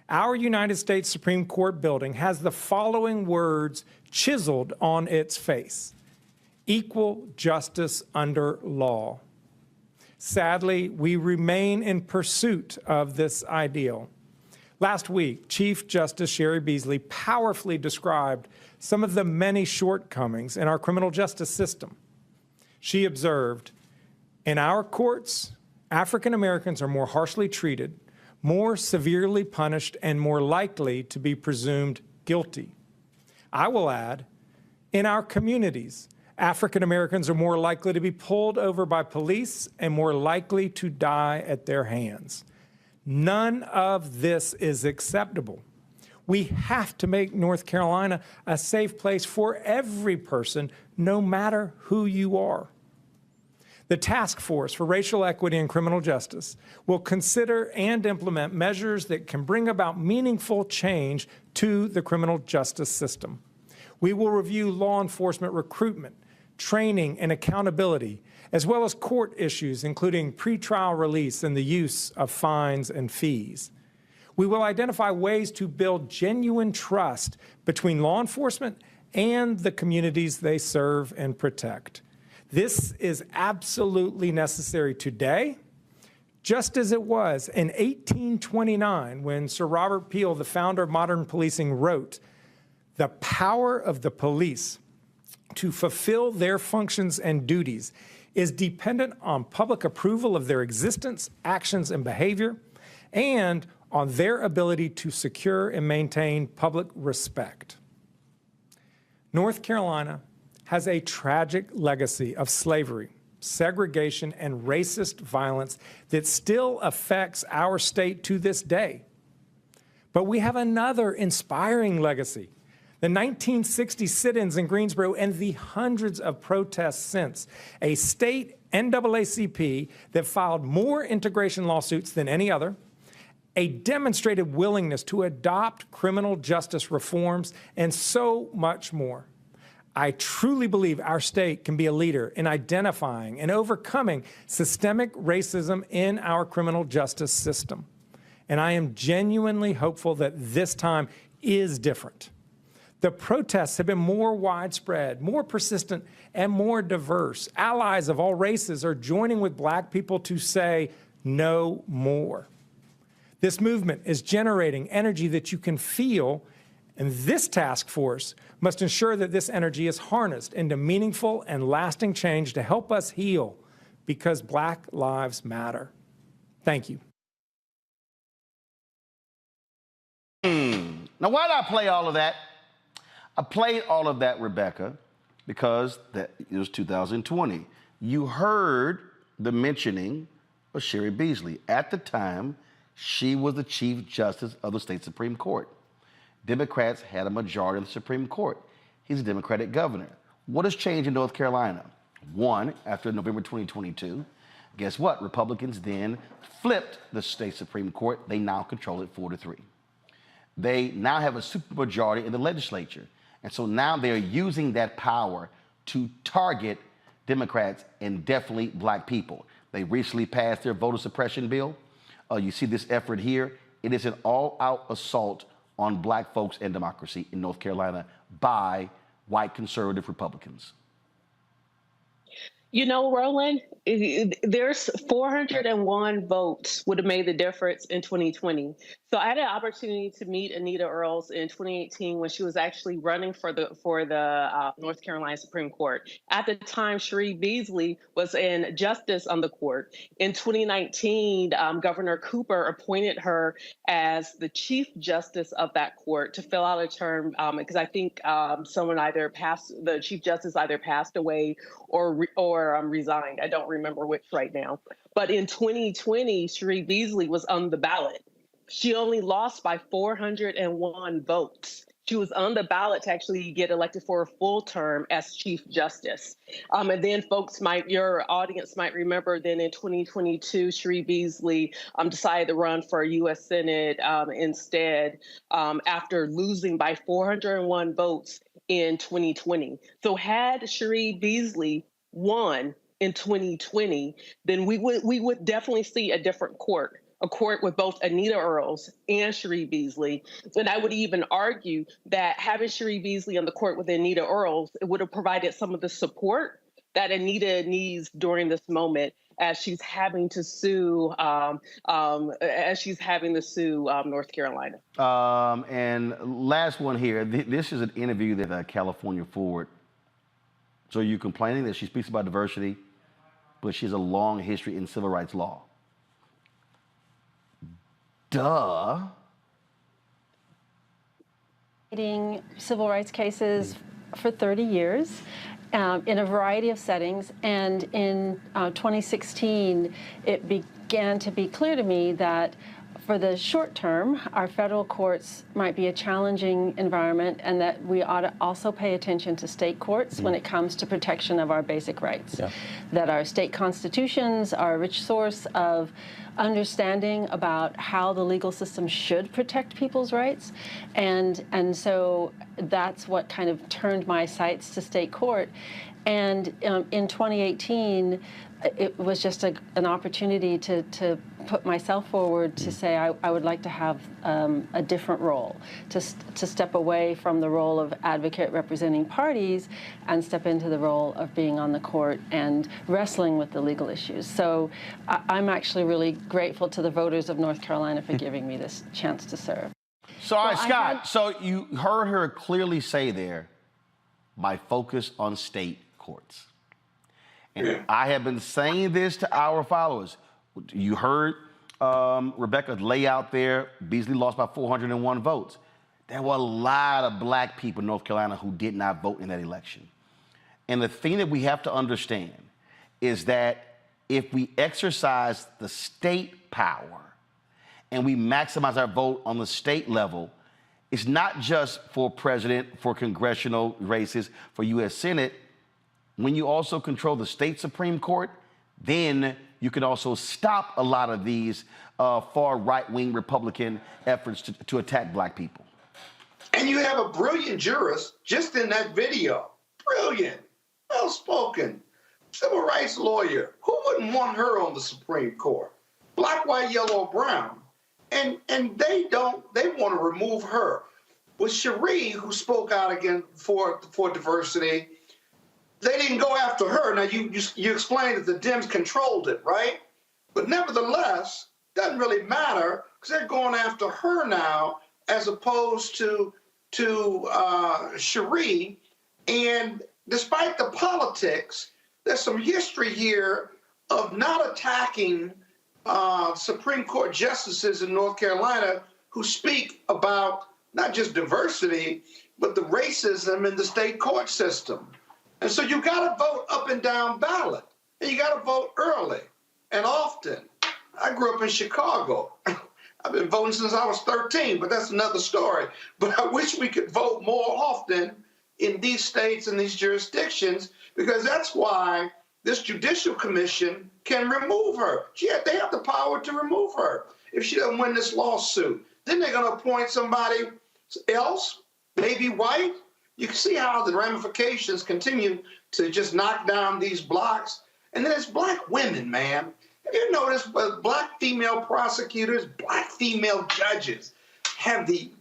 Our United States Supreme Court building has the following words chiseled on its face: equal justice under law. Sadly, we remain in pursuit of this ideal. Last week, Chief Justice Sherry Beasley powerfully described some of the many shortcomings in our criminal justice system. She observed, in our courts, African Americans are more harshly treated, more severely punished, and more likely to be presumed guilty. I will add, in our communities, African Americans are more likely to be pulled over by police and more likely to die at their hands. None of this is acceptable. We have to make North Carolina a safe place for every person, no matter who you are. The Task Force for Racial Equity and Criminal Justice will consider and implement measures that can bring about meaningful change to the criminal justice system. We will review law enforcement recruitment, training, and accountability, as well as court issues, including pretrial release and the use of fines and fees. We will identify ways to build genuine trust between law enforcement and the communities they serve and protect. This is absolutely necessary today, just as it was in 1829 when Sir Robert Peel, the founder of modern policing, wrote, "The power of the police to fulfill their functions and duties is dependent on public approval of their existence, actions, and behavior, and on their ability to secure and maintain public respect." North Carolina has a tragic legacy of slavery, segregation, and racist violence that still affects our state to this day. But we have another inspiring legacy. The 1960 sit-ins in Greensboro and the hundreds of protests since, a state NAACP that filed more integration lawsuits than any other, a demonstrated willingness to adopt criminal justice reforms, and so much more. I truly believe our state can be a leader in identifying and overcoming systemic racism in our criminal justice system. And I am genuinely hopeful that this time is different. The protests have been more widespread, more persistent, and more diverse. Allies of all races are joining with black people to say no more. This movement is generating energy that you can feel, and this task force must ensure that this energy is harnessed into meaningful and lasting change to help us heal, because Black lives matter. Thank you. Now, why did I play all of that? I played all of that, Rebecca, because it was 2020. You heard the mentioning of Sherry Beasley. At the time, she was the Chief Justice of the state Supreme Court. Democrats had a majority of the Supreme Court. He's a Democratic governor. What has changed in North Carolina? One, after November 2022, guess what? Republicans then flipped the state Supreme Court. They now control it 4-3. They now have a supermajority in the legislature. And so now they're using that power to target Democrats and definitely black people. They recently passed their voter suppression bill. You see this effort here. It is an all-out assault on black folks and democracy in North Carolina by white conservative Republicans. You know, Roland, there's 401 votes would have made the difference in 2020. So I had an opportunity to meet Anita Earls in 2018 when she was actually running for the North Carolina Supreme Court. At the time, Sherry Beasley was in justice on the court. In 2019, Governor Cooper appointed her as the Chief Justice of that court to fill out a term because I think the Chief Justice either passed away or resigned. I don't remember which right now. But in 2020, Sherry Beasley was on the ballot. She only lost by 401 votes. She was on the ballot to actually get elected for a full term as Chief Justice. And then your audience might remember then in 2022, Sherry Beasley decided to run for U.S. Senate instead after losing by 401 votes in 2020. So had Sherry Beasley won in 2020, then we would definitely see a different court. A court with both Anita Earls and Sherry Beasley. And I would even argue that having Sherry Beasley on the court with Anita Earls, it would have provided some of the support that Anita needs during this moment as she's having to sue North Carolina. And last one here. This is an interview that California Forward. So you're complaining that she speaks about diversity, but she has a long history in civil rights law. Duh. Civil rights cases for 30 years in a variety of settings. And in 2016, it began to be clear to me that for the short term, our federal courts might be a challenging environment, and that we ought to also pay attention to state courts when it comes to protection of our basic rights. Yeah. That our state constitutions are a rich source of understanding about how the legal system should protect people's rights. And so that's what kind of turned my sights to state court. And in 2018, it was just an opportunity to put myself forward to say I would like to have a different role, to step away from the role of advocate representing parties and step into the role of being on the court and wrestling with the legal issues. So I'm actually really grateful to the voters of North Carolina for giving me this chance to serve. So, all right, Scott, so you heard her clearly say there, my focus on state courts. And I have been saying this to our followers. You heard Rebecca lay out there, Beasley lost by 401 votes. There were a lot of black people in North Carolina who did not vote in that election. And the thing that we have to understand is that if we exercise the state power and we maximize our vote on the state level, it's not just for president, for congressional races, for U.S. Senate. When you also control the state Supreme Court, then you can also stop a lot of these far right-wing Republican efforts to attack black people. And you have a brilliant jurist just in that video. Brilliant, well-spoken, civil rights lawyer. Who wouldn't want her on the Supreme Court? Black, white, yellow, brown. And they want to remove her. with Cherie, who spoke out again for diversity, they didn't go after her. Now, you explained that the Dems controlled it, right? But nevertheless, doesn't really matter because they're going after her now as opposed to Cherie. And despite the politics, there's some history here of not attacking Supreme Court justices in North Carolina who speak about not just diversity, but the racism in the state court system. And so you got to vote up and down ballot, and you got to vote early and often. I grew up in Chicago. I've been voting since I was 13, but that's another story. But I wish we could vote more often in these states and these jurisdictions, because that's why this Judicial Commission can remove her. They have the power to remove her if she doesn't win this lawsuit. Then they're going to appoint somebody else, maybe white. You can see how the ramifications continue to just knock down these blocks. And then it's black women, man. Have you noticed black female prosecutors, black female judges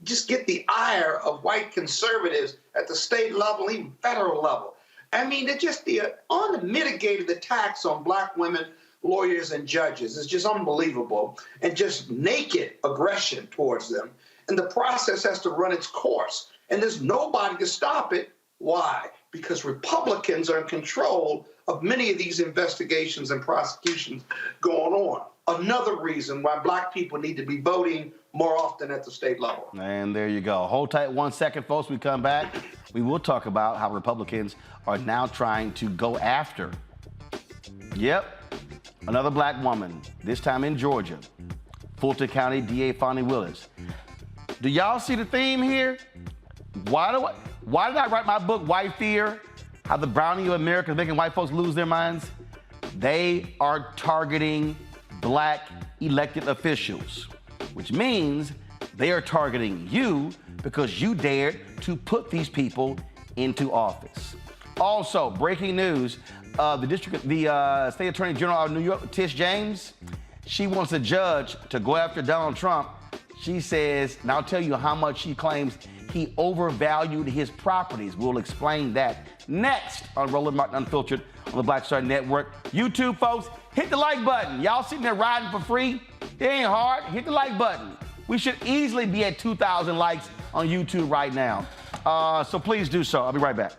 just get the ire of white conservatives at the state level, even federal level? I mean, they're just the unmitigated attacks on black women, lawyers, and judges. It's just unbelievable, and just naked aggression towards them. And the process has to run its course. And there's nobody to stop it. Why? Because Republicans are in control of many of these investigations and prosecutions going on. Another reason why black people need to be voting more often at the state level. And there you go. Hold tight 1 second, folks. We come back. We will talk about how Republicans are now trying to go after, another black woman, this time in Georgia, Fulton County DA Fani Willis. Do y'all see the theme here? Why did I write my book, White Fear? How the browning of America is making white folks lose their minds? They are targeting black elected officials, which means they are targeting you because you dared to put these people into office. Also, breaking news, the State Attorney General of New York, Tish James, she wants a judge to go after Donald Trump. She says, and I'll tell you how much she claims he overvalued his properties. We'll explain that next on Roland Martin Unfiltered on the Black Star Network. YouTube folks, hit the like button. Y'all sitting there riding for free? It ain't hard. Hit the like button. We should easily be at 2,000 likes on YouTube right now. So please do so. I'll be right back.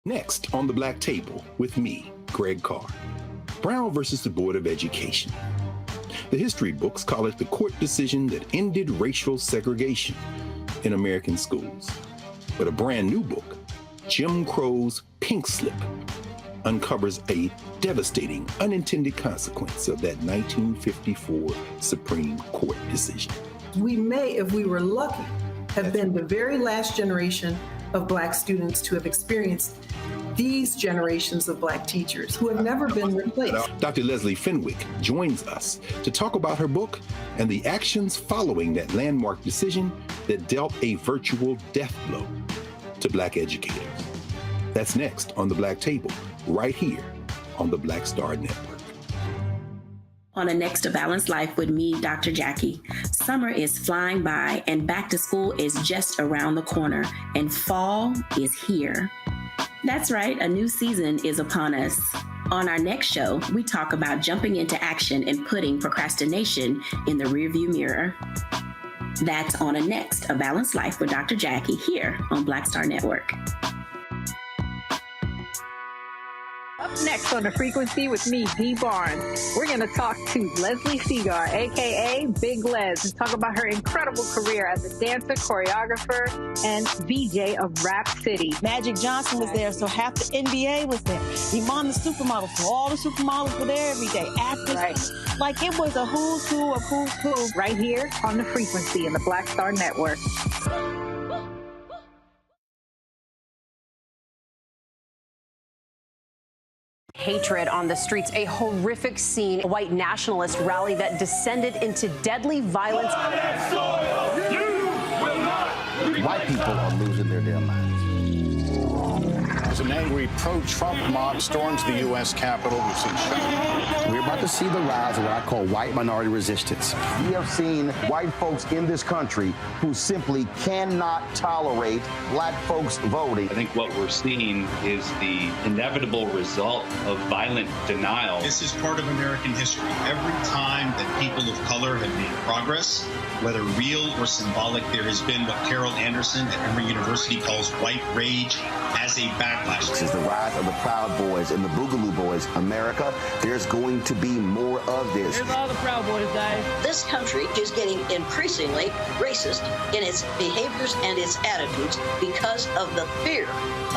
Next on the Black Table with me, Greg Carr. Brown versus the Board of Education. The history books call it the court decision that ended racial segregation in American schools. But a brand new book, Jim Crow's Pink Slip, uncovers a devastating unintended consequence of that 1954 Supreme Court decision. We may, if we were lucky, have been the very last generation of Black students to have experienced these generations of Black teachers who have never been replaced. Dr. Leslie Fenwick joins us to talk about her book and the actions following that landmark decision that dealt a virtual death blow to Black educators. That's next on the Black Table, right here on the Black Star Network. On the next A Balanced Life with me, Dr. Jackie. Summer is flying by and back to school is just around the corner and fall is here. That's right, a new season is upon us. On our next show, we talk about jumping into action and putting procrastination in the rearview mirror. That's on a next A Balanced Life with Dr. Jackie here on Black Star Network. Up next on The Frequency with me, Dee Barnes, we're going to talk to Leslie Segar, a.k.a. Big Les, and talk about her incredible career as a dancer, choreographer, and VJ of Rap City. Magic Johnson was there, so half the NBA was there. Iman the supermodel, so all the supermodels were there every day. Actors, right. Like it was a who's who of who's who. Right here on The Frequency in the Black Star Network. Hatred on the streets, a horrific scene, a white nationalist rally that descended into deadly violence. White people are losing their damn minds. as an angry pro-Trump mob storms the U.S. Capitol. We've seen shooting. We're about to see the rise of what I call white minority resistance. We have seen white folks in this country who simply cannot tolerate black folks voting. I think what we're seeing is the inevitable result of violent denial. This is part of American history. Every time that people of color have made progress, whether real or symbolic, there has been what Carol Anderson at Emory University calls white rage as a backlash. This is the rise of the Proud Boys and the Boogaloo Boys. America, there's going to be more of this. Here's all the Proud Boys, guys. This country is getting increasingly racist in its behaviors and its attitudes because of the fear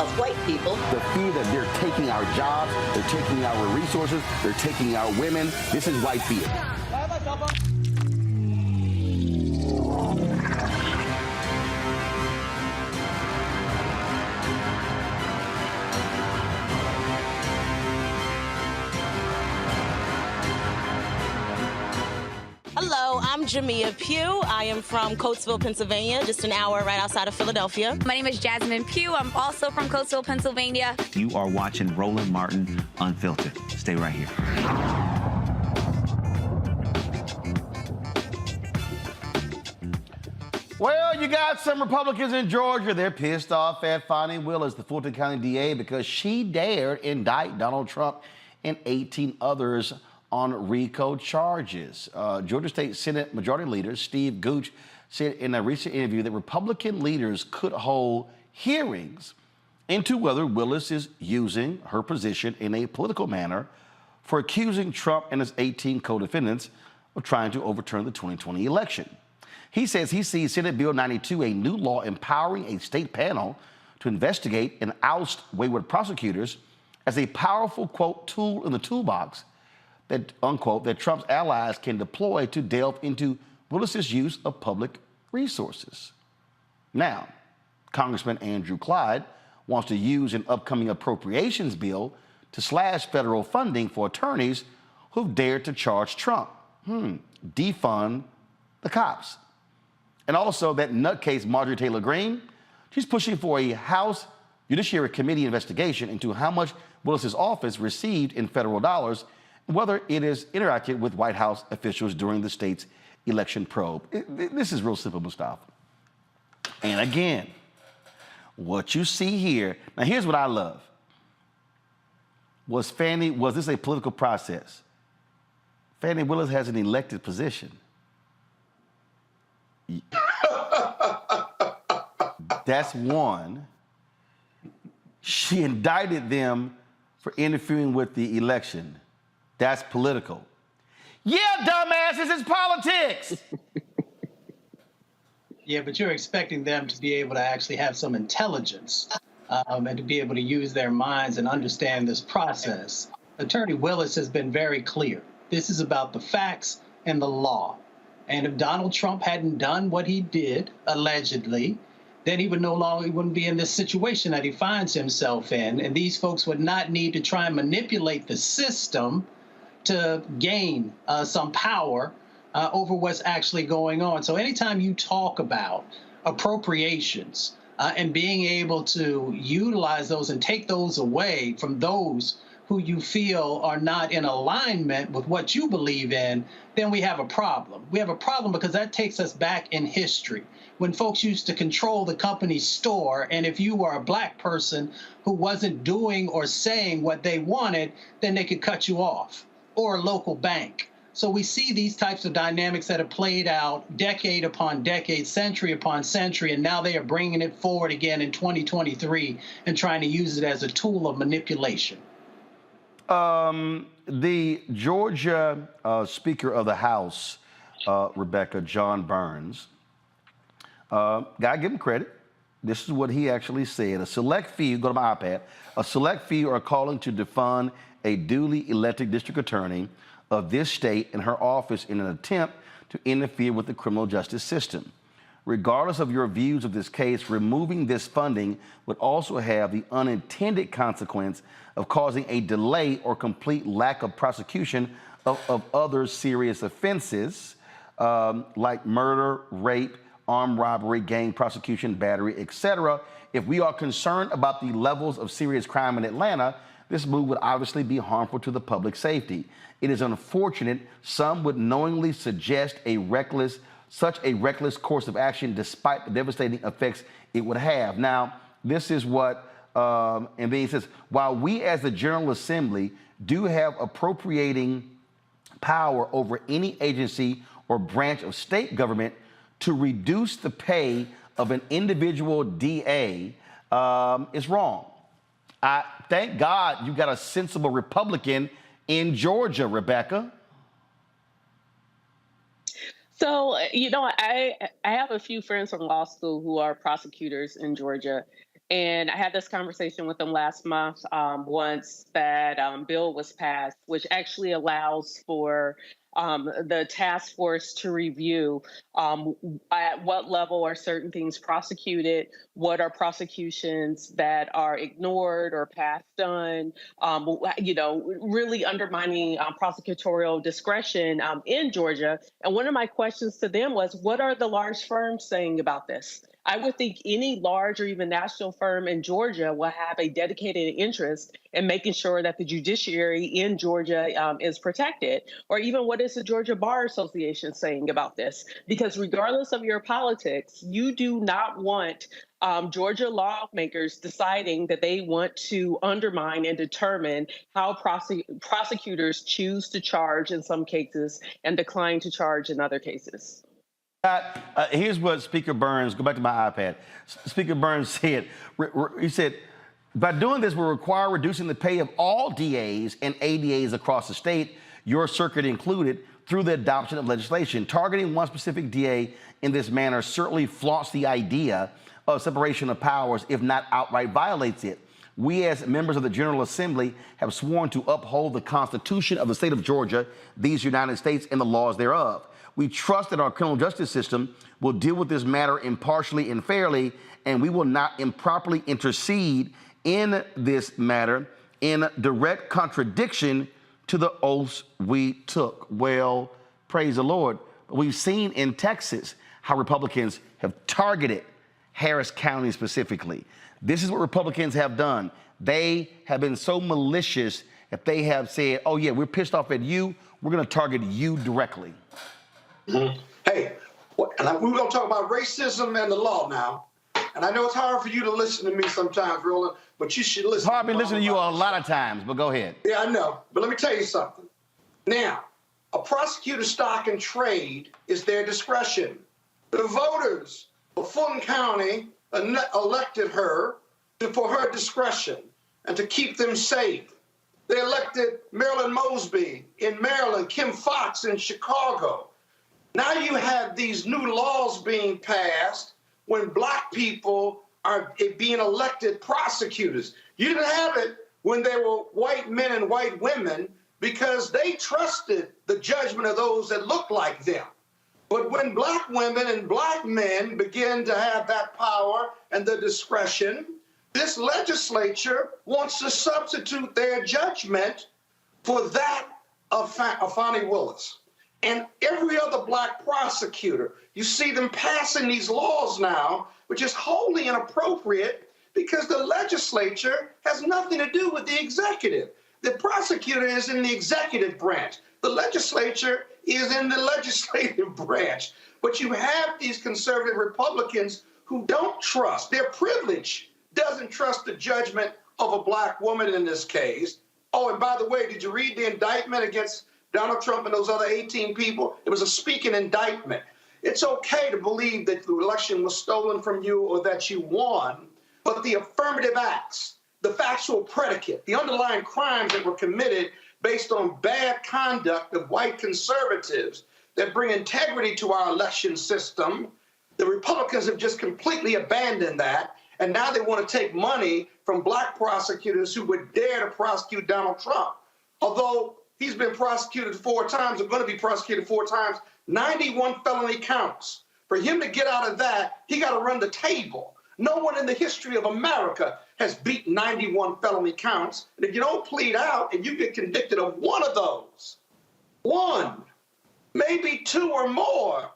of white people. The fear that they're taking our jobs, they're taking our resources, they're taking our women. This is white fear. Hello, I'm Jamia Pugh. I am from Coatesville, Pennsylvania, just an hour right outside of Philadelphia. My name is Jasmine Pugh. I'm also from Coatesville, Pennsylvania. You are watching Roland Martin Unfiltered. Stay right here. Well, you got some Republicans in Georgia. They're pissed off at Fani Willis, the Fulton County DA, because she dared indict Donald Trump and 18 others on RICO charges. Georgia State Senate Majority Leader Steve Gooch said in a recent interview that Republican leaders could hold hearings into whether Willis is using her position in a political manner for accusing Trump and his 18 co-defendants of trying to overturn the 2020 election. He says he sees Senate Bill 92, a new law empowering a state panel to investigate and oust wayward prosecutors, as a powerful, quote, tool in the toolbox that, unquote, that Trump's allies can deploy to delve into Willis's use of public resources. Now, Congressman Andrew Clyde wants to use an upcoming appropriations bill to slash federal funding for attorneys who've dared to charge Trump. Defund the cops. And also that nutcase Marjorie Taylor Greene, she's pushing for a House Judiciary Committee investigation into how much Willis's office received in federal dollars and whether it has interacted with White House officials during the state's election probe. This is real simple, Mustafa. And again, what you see here, now here's what I love. Was this a political process? Fani Willis has an elected position. That's one. She indicted them for interfering with the election. That's political. Yeah, dumbasses, it's politics. Yeah, but you're expecting them to be able to actually have some intelligence and to be able to use their minds and understand this process. Attorney Willis has been very clear. This is about the facts and the law. And if Donald Trump hadn't done what he did, allegedly, then he wouldn't be in this situation that he finds himself in. And these folks would not need to try and manipulate the system to gain some power over what's actually going on. So anytime you talk about appropriations and being able to utilize those and take those away from those who you feel are not in alignment with what you believe in, then we have a problem. We have a problem because that takes us back in history when folks used to control the company's store, and if you were a black person who wasn't doing or saying what they wanted, then they could cut you off, or a local bank. So we see these types of dynamics that have played out decade upon decade, century upon century, and now they are bringing it forward again in 2023 and trying to use it as a tool of manipulation. The Georgia Speaker of the House, Rebecca, John Burns, gotta give him credit. This is what he actually said. A select few, go to my iPad, a select few are calling to defund a duly elected district attorney of this state and her office in an attempt to interfere with the criminal justice system. Regardless of your views of this case, removing this funding would also have the unintended consequence of causing a delay or complete lack of prosecution of other serious offenses like murder, rape, armed robbery, gang prosecution, battery, etc. If we are concerned about the levels of serious crime in Atlanta, this move would obviously be harmful to the public safety. It is unfortunate some would knowingly suggest such a reckless course of action despite the devastating effects it would have. Now, this is what, and then he says, while we as the General Assembly do have appropriating power over any agency or branch of state government to reduce the pay of an individual DA is wrong. Thank God you got a sensible Republican in Georgia, Rebecca. So, I have a few friends from law school who are prosecutors in Georgia. And I had this conversation with them last month once that bill was passed, which actually allows for the task force to review at what level are certain things prosecuted, what are prosecutions that are ignored or passed on, really undermining prosecutorial discretion in Georgia. And one of my questions to them was, what are the large firms saying about this? I would think any large or even national firm in Georgia will have a dedicated interest in making sure that the judiciary in Georgia is protected. Or even what is the Georgia Bar Association saying about this? Because regardless of your politics, you do not want Georgia lawmakers deciding that they want to undermine and determine how prosecutors choose to charge in some cases and decline to charge in other cases. Here's what Speaker Burns, go back to my iPad. Speaker Burns said, he said, by doing this, we require reducing the pay of all DAs and ADAs across the state, your circuit included, through the adoption of legislation. Targeting one specific DA in this manner certainly flaunts the idea of separation of powers, if not outright violates it. We as members of the General Assembly have sworn to uphold the Constitution of the state of Georgia, these United States, and the laws thereof. We trust that our criminal justice system will deal with this matter impartially and fairly, and we will not improperly intercede in this matter in direct contradiction to the oaths we took. Well, praise the Lord. We've seen in Texas how Republicans have targeted Harris County specifically. This is what Republicans have done. They have been so malicious that they have said, oh yeah, we're pissed off at you. We're going to target you directly. Mm-hmm. Hey, we're going to talk about racism and the law now. And I know it's hard for you to listen to me sometimes, Roland, but you should listen. It's hard to listen to you a lot of times, but go ahead. Yeah, I know. But let me tell you something. Now, a prosecutor's stock and trade is their discretion. The voters of Fulton County elected her for her discretion and to keep them safe. They elected Marilyn Mosby in Maryland, Kim Foxx in Chicago. Now you have these new laws being passed when black people are being elected prosecutors. You didn't have it when they were white men and white women because they trusted the judgment of those that looked like them. But when black women and black men begin to have that power and the discretion, this legislature wants to substitute their judgment for that of Fani Willis. And every other black prosecutor, you see them passing these laws now, which is wholly inappropriate because the legislature has nothing to do with the executive. The prosecutor is in the executive branch. The legislature is in the legislative branch. But you have these conservative Republicans who don't trust. Their privilege doesn't trust the judgment of a black woman in this case. Oh, and by the way, did you read the indictment against Donald Trump and those other 18 people? It was a speaking indictment. It's okay to believe that the election was stolen from you or that you won, but the affirmative acts, the factual predicate, the underlying crimes that were committed based on bad conduct of white conservatives that bring integrity to our election system, the Republicans have just completely abandoned that, and now they want to take money from black prosecutors who would dare to prosecute Donald Trump. Although he's been prosecuted 4 times, or going to be prosecuted 4 times, 91 felony counts. For him to get out of that, he got to run the table. No one in the history of America has beat 91 felony counts. And if you don't plead out and you get convicted of one of those, 1, maybe 2 or more,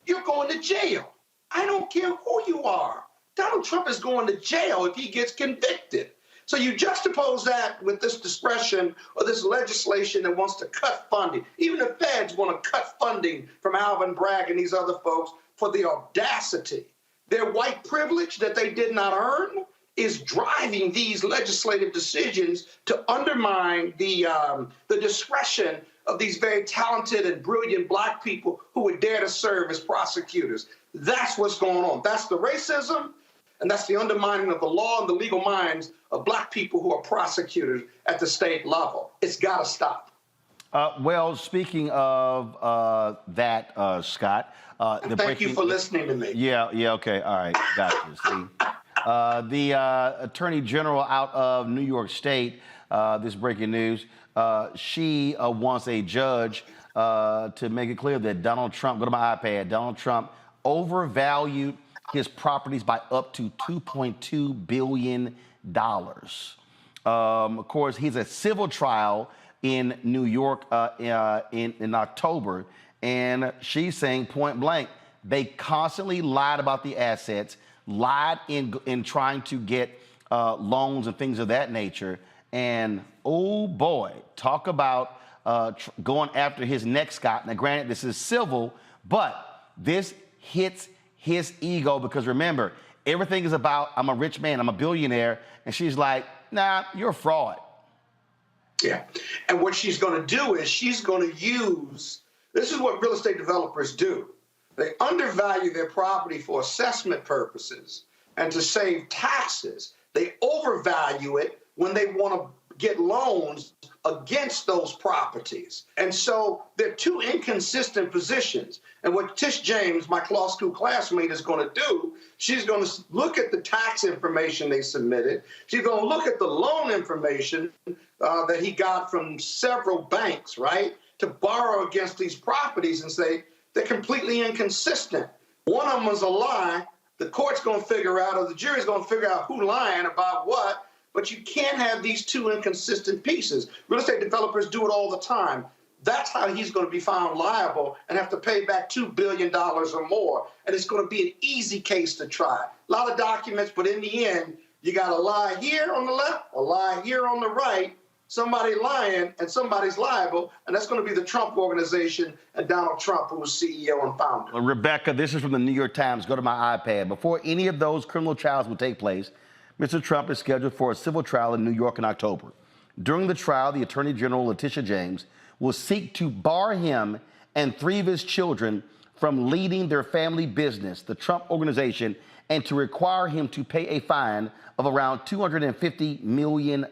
you're going to jail. I don't care who you are. Donald Trump is going to jail if he gets convicted. So you juxtapose that with this discretion or this legislation that wants to cut funding. Even the feds want to cut funding from Alvin Bragg and these other folks for the audacity. Their white privilege that they did not earn is driving these legislative decisions to undermine the discretion of these very talented and brilliant black people who would dare to serve as prosecutors. That's what's going on. That's the racism, and that's the undermining of the law and the legal minds of black people who are prosecutors at the state level. It's got to stop. Well, speaking of that, Scott. Thank you for listening to me. Yeah, okay, all right, got you. See, the Attorney General out of New York State, this breaking news, she wants a judge to make it clear that Donald Trump, go to my iPad, Donald Trump overvalued his properties by up to $2.2 billion. Of course, he's a civil trial in New York in October, and she's saying point blank, they constantly lied about the assets, lied in trying to get loans and things of that nature, and oh boy, talk about going after his neck, Scott. Now, granted, this is civil, but this hits his ego because remember, everything is about, I'm a rich man, I'm a billionaire, and she's like, nah, you're a fraud. Yeah, and what she's going to do is she's going to use, this is what real estate developers do. They undervalue their property for assessment purposes and to save taxes. They overvalue it when they want to get loans against those properties. And so they're two inconsistent positions. And what Tish James, my law school classmate, is going to do, she's going to look at the tax information they submitted. She's going to look at the loan information that he got from several banks, right, to borrow against these properties and say they're completely inconsistent. One of them was a lie. The court's going to figure out, or the jury's going to figure out who's lying about what. But you can't have these two inconsistent pieces. Real estate developers do it all the time. That's how he's going to be found liable and have to pay back $2 billion or more. And it's going to be an easy case to try. A lot of documents, but in the end, you got a lie here on the left, a lie here on the right, somebody lying, and somebody's liable. And that's going to be the Trump Organization and Donald Trump, who was CEO and founder. Well, Rebecca, this is from the New York Times. Go to my iPad. Before any of those criminal trials will take place, Mr. Trump is scheduled for a civil trial in New York in October. During the trial, the Attorney General, Letitia James, will seek to bar him and 3 of his children from leading their family business, the Trump Organization, and to require him to pay a fine of around $250 million.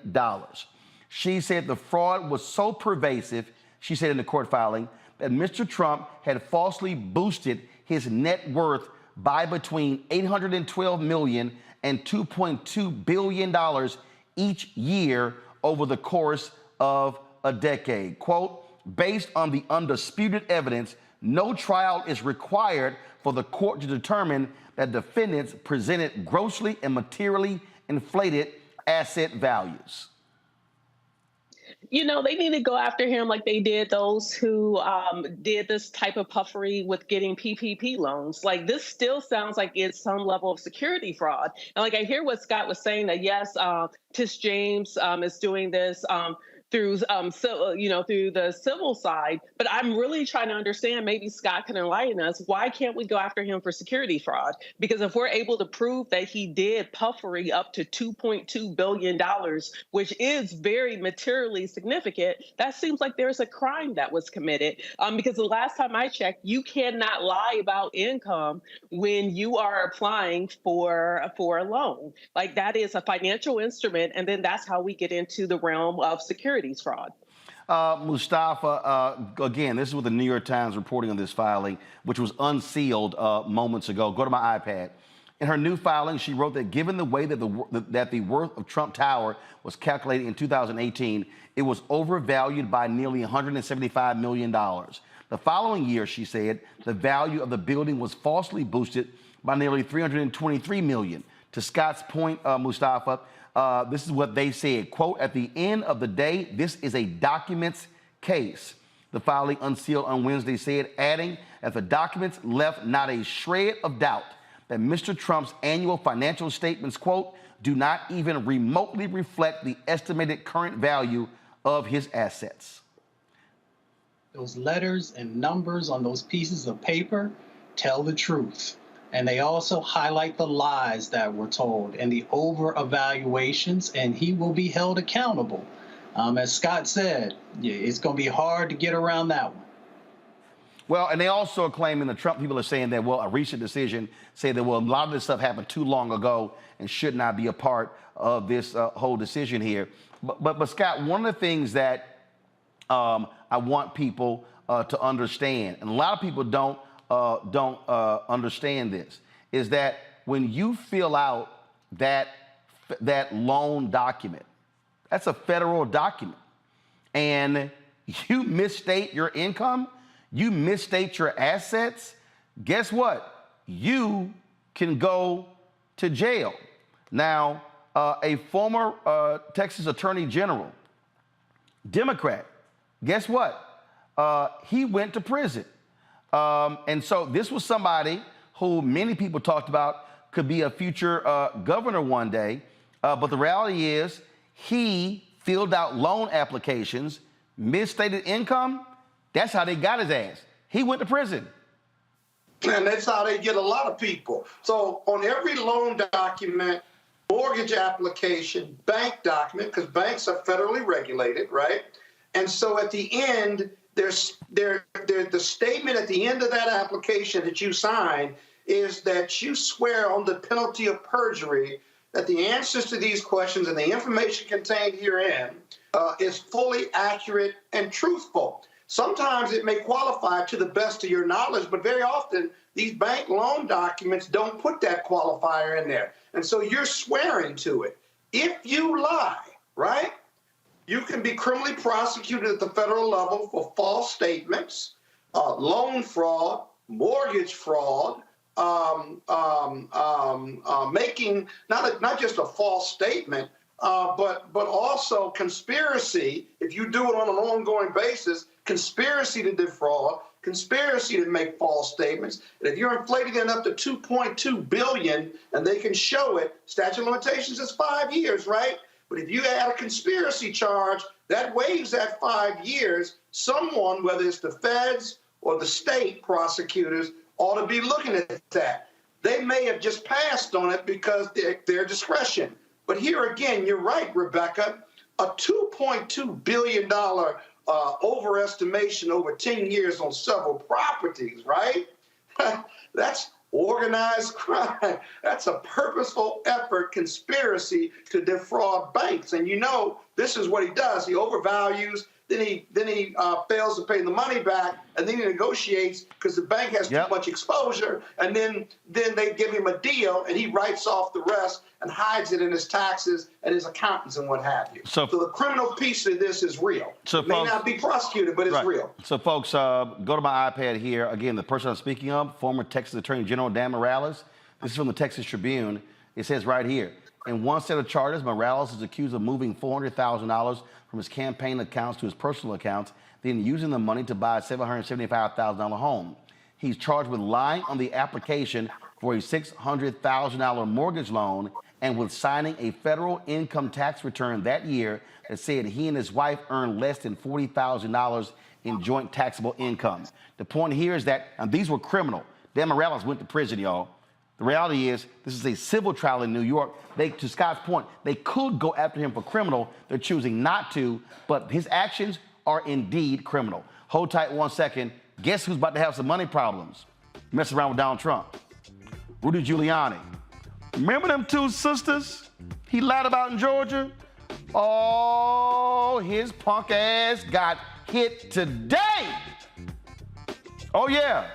She said the fraud was so pervasive, she said in the court filing, that Mr. Trump had falsely boosted his net worth by between $812 million and $2.2 billion each year over the course of a decade. Quote, based on the undisputed evidence, no trial is required for the court to determine that defendants presented grossly and materially inflated asset values. You know, they need to go after him like they did those who did this type of puffery with getting PPP loans. Like, this still sounds like it's some level of security fraud. And like, I hear what Scott was saying, that yes, Tish James is doing this through through the civil side. But I'm really trying to understand, maybe Scott can enlighten us, why can't we go after him for security fraud? Because if we're able to prove that he did puffery up to $2.2 billion, which is very materially significant, that seems like there's a crime that was committed. Because the last time I checked, you cannot lie about income when you are applying for a loan. Like, that is a financial instrument, and then that's how we get into the realm of securities fraud. Mustafa, again, this is what the New York Times reporting on this filing, which was unsealed moments ago. Go to my iPad. In her new filing, she wrote that given the way that the worth of Trump Tower was calculated in 2018, it was overvalued by nearly $175 million. The following year, she said, the value of the building was falsely boosted by nearly $323 million. To Scott's point, Mustafa, this is what they said, quote, at the end of the day, this is a documents case. The filing unsealed on Wednesday said, adding that the documents left not a shred of doubt that Mr. Trump's annual financial statements, quote, do not even remotely reflect the estimated current value of his assets. Those letters and numbers on those pieces of paper tell the truth. And they also highlight the lies that were told and the over-evaluations, and he will be held accountable. As Scott said, it's going to be hard to get around that one. Well, and they also are claiming, the Trump people are saying that, well, a recent decision say that, well, a lot of this stuff happened too long ago and should not be a part of this whole decision here. But Scott, one of the things that I want people to understand, and a lot of people don't understand this, is that when you fill out that loan document, that's a federal document, and you misstate your income, you misstate your assets, guess what? You can go to jail. Now, a former Texas Attorney General, Democrat, guess what? He went to prison. And so this was somebody who many people talked about could be a future governor one day. But the reality is he filled out loan applications, misstated income. That's how they got his ass. He went to prison. And that's how they get a lot of people. So on every loan document, mortgage application, bank document, because banks are federally regulated, right? And so at the end, there's the statement at the end of that application that you sign is that you swear on the penalty of perjury that the answers to these questions and the information contained herein is fully accurate and truthful. Sometimes it may qualify to the best of your knowledge, but very often these bank loan documents don't put that qualifier in there. And so you're swearing to it. If you lie, right, you can be criminally prosecuted at the federal level for false statements, loan fraud, mortgage fraud, making not just a false statement, but also conspiracy. If you do it on an ongoing basis, conspiracy to defraud, conspiracy to make false statements. And if you're inflating it up to $2.2 billion and they can show it, statute of limitations is 5 years, right? But if you add a conspiracy charge, that waives that 5 years. Someone, whether it's the feds or the state prosecutors, ought to be looking at that. They may have just passed on it because their discretion. But here again, you're right, Rebecca, a $2.2 billion overestimation over 10 years on several properties, right? That's organized crime. That's a purposeful effort, conspiracy to defraud banks. And you know, this is what he does. He overvalues, then he fails to pay the money back, and then he negotiates because the bank has too much exposure, and then they give him a deal, and he writes off the rest and hides it in his taxes and his accountants and what have you. So the criminal piece of this is real. So it may not be prosecuted, but it's real. So folks, go to my iPad here. Again, the person I'm speaking of, former Texas Attorney General Dan Morales. This is from the Texas Tribune. It says right here, in one set of charges, Morales is accused of moving $400,000 from his campaign accounts to his personal accounts, then using the money to buy a $775,000 home. He's charged with lying on the application for a $600,000 mortgage loan and with signing a federal income tax return that year that said he and his wife earned less than $40,000 in joint taxable income. The point here is that these were criminal. Dan Morales went to prison, y'all. The reality is, this is a civil trial in New York. To Scott's point, they could go after him for criminal. They're choosing not to, but his actions are indeed criminal. Hold tight 1 second. Guess who's about to have some money problems? Messing around with Donald Trump. Rudy Giuliani. Remember them two sisters he lied about in Georgia? Oh, his punk ass got hit today. Oh, yeah.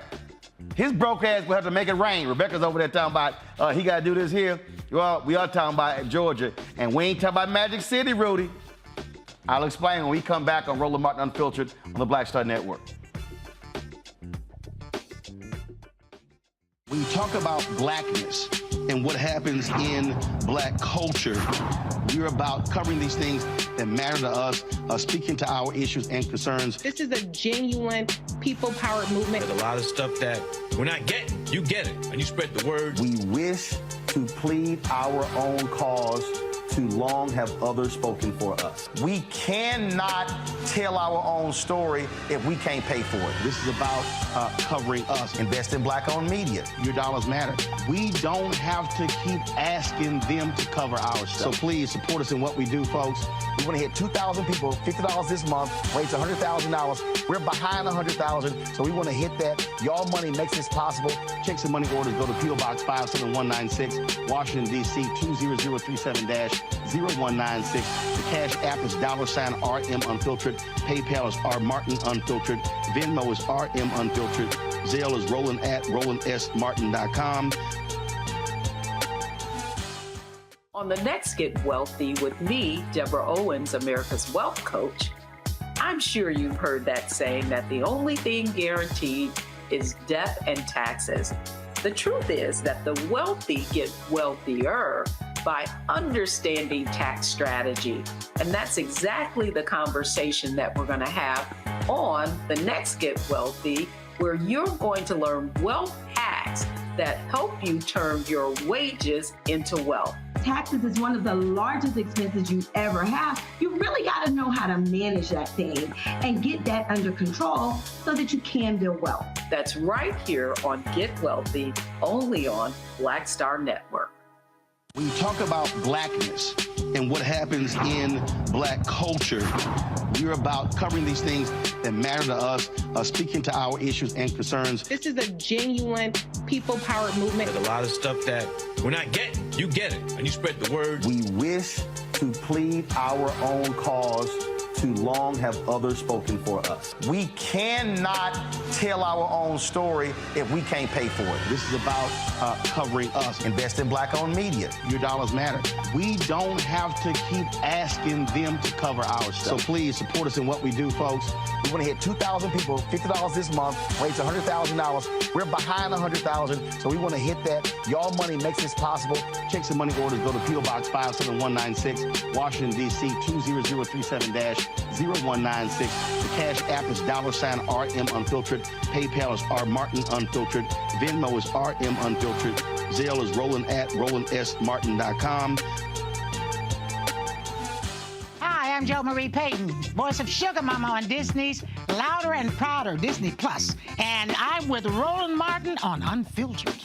His broke ass will have to make it rain. Rebecca's over there talking about he got to do this here. Well, we are talking about Georgia, and we ain't talking about Magic City, Rudy. I'll explain when we come back on Roland Martin Unfiltered on the Black Star Network. When you talk about blackness and what happens in black culture, we're about covering these things that matter to us, speaking to our issues and concerns. This is a genuine people-powered movement. There's a lot of stuff that we're not getting. You get it, and you spread the word. We wish to plead our own cause. Too long have others spoken for us. We cannot tell our own story if we can't pay for it. This is about covering us. Invest in Black-owned media. Your dollars matter. We don't have to keep asking them to cover our stuff. So please support us in what we do, folks. We want to hit 2,000 people, $50 this month, raise $100,000. We're behind $100,000, so we want to hit that. Y'all money makes this possible. Checks and money orders go to P.O. Box 57196, Washington, D.C. 20037-0196. The Cash App is $RM Unfiltered. PayPal is R Martin Unfiltered. Venmo is RM Unfiltered. Zelle is Roland at RolandSMartin.com. On the next Get Wealthy with me, Deborah Owens, America's Wealth Coach, I'm sure you've heard that saying that the only thing guaranteed is death and taxes. The truth is that the wealthy get wealthier by understanding tax strategy. And that's exactly the conversation that we're going to have on the next Get Wealthy, where you're going to learn wealth hacks that help you turn your wages into wealth. Taxes is one of the largest expenses you ever have. You really got to know how to manage that thing and get that under control so that you can build wealth. That's right here on Get Wealthy, only on Black Star Network. When you talk about blackness and what happens in Black culture, we're about covering these things that matter to us, speaking to our issues and concerns. This is a genuine people-powered movement. There's a lot of stuff that we're not getting. You get it, and you spread the word. We wish to plead our own cause. Too long have others spoken for us. We cannot tell our own story if we can't pay for it. This is about covering us. Invest in Black-owned media. Your dollars matter. We don't have to keep asking them to cover our stuff. So please support us in what we do, folks. We want to hit 2,000 people, $50 this month, raise $100,000. We're behind $100,000, so we want to hit that. Y'all money makes this possible. Checks and money orders go to P.O. Box 57196, Washington, D.C. 20037-0196. The Cash App is $RM Unfiltered. PayPal is R Martin Unfiltered. Venmo is RM Unfiltered. Zelle is Roland at RolandSMartin.com. Hi, I'm Jo Marie Payton, voice of Sugar Mama on Disney's Louder and Prouder Disney Plus, and I'm with Roland Martin on Unfiltered.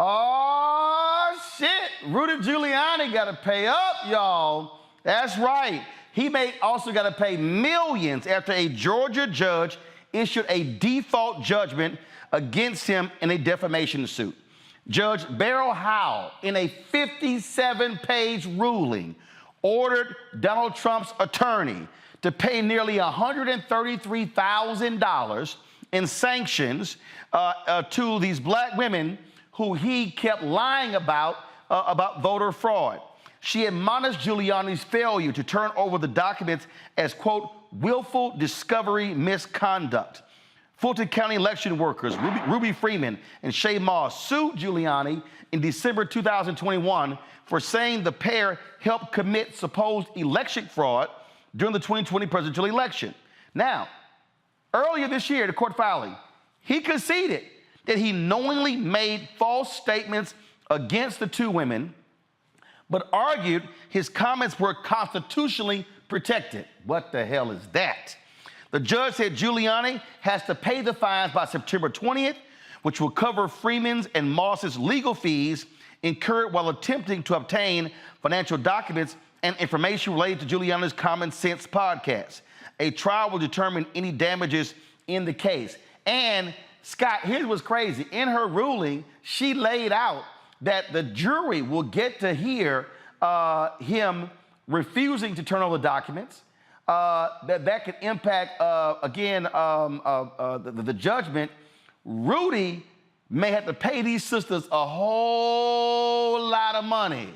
Oh, shit. Rudy Giuliani got to pay up, y'all. That's right. He may also got to pay millions after a Georgia judge issued a default judgment against him in a defamation suit. Judge Beryl Howell, in a 57-page ruling, ordered Donald Trump's attorney to pay nearly $133,000 in sanctions to these Black women who he kept lying about voter fraud. She admonished Giuliani's failure to turn over the documents as, quote, willful discovery misconduct. Fulton County election workers Ruby Freeman and Shay Moss sued Giuliani in December 2021 for saying the pair helped commit supposed election fraud during the 2020 presidential election. Now, earlier this year, the court filing, he conceded that he knowingly made false statements against the two women, but argued his comments were constitutionally protected. What the hell is that? The judge said Giuliani has to pay the fines by September 20th, which will cover Freeman's and Moss's legal fees incurred while attempting to obtain financial documents and information related to Giuliani's Common Sense podcast. A trial will determine any damages in the case. And Scott, here's what's crazy. In her ruling, she laid out that the jury will get to hear him refusing to turn over the documents, that could impact, the judgment. Rudy may have to pay these sisters a whole lot of money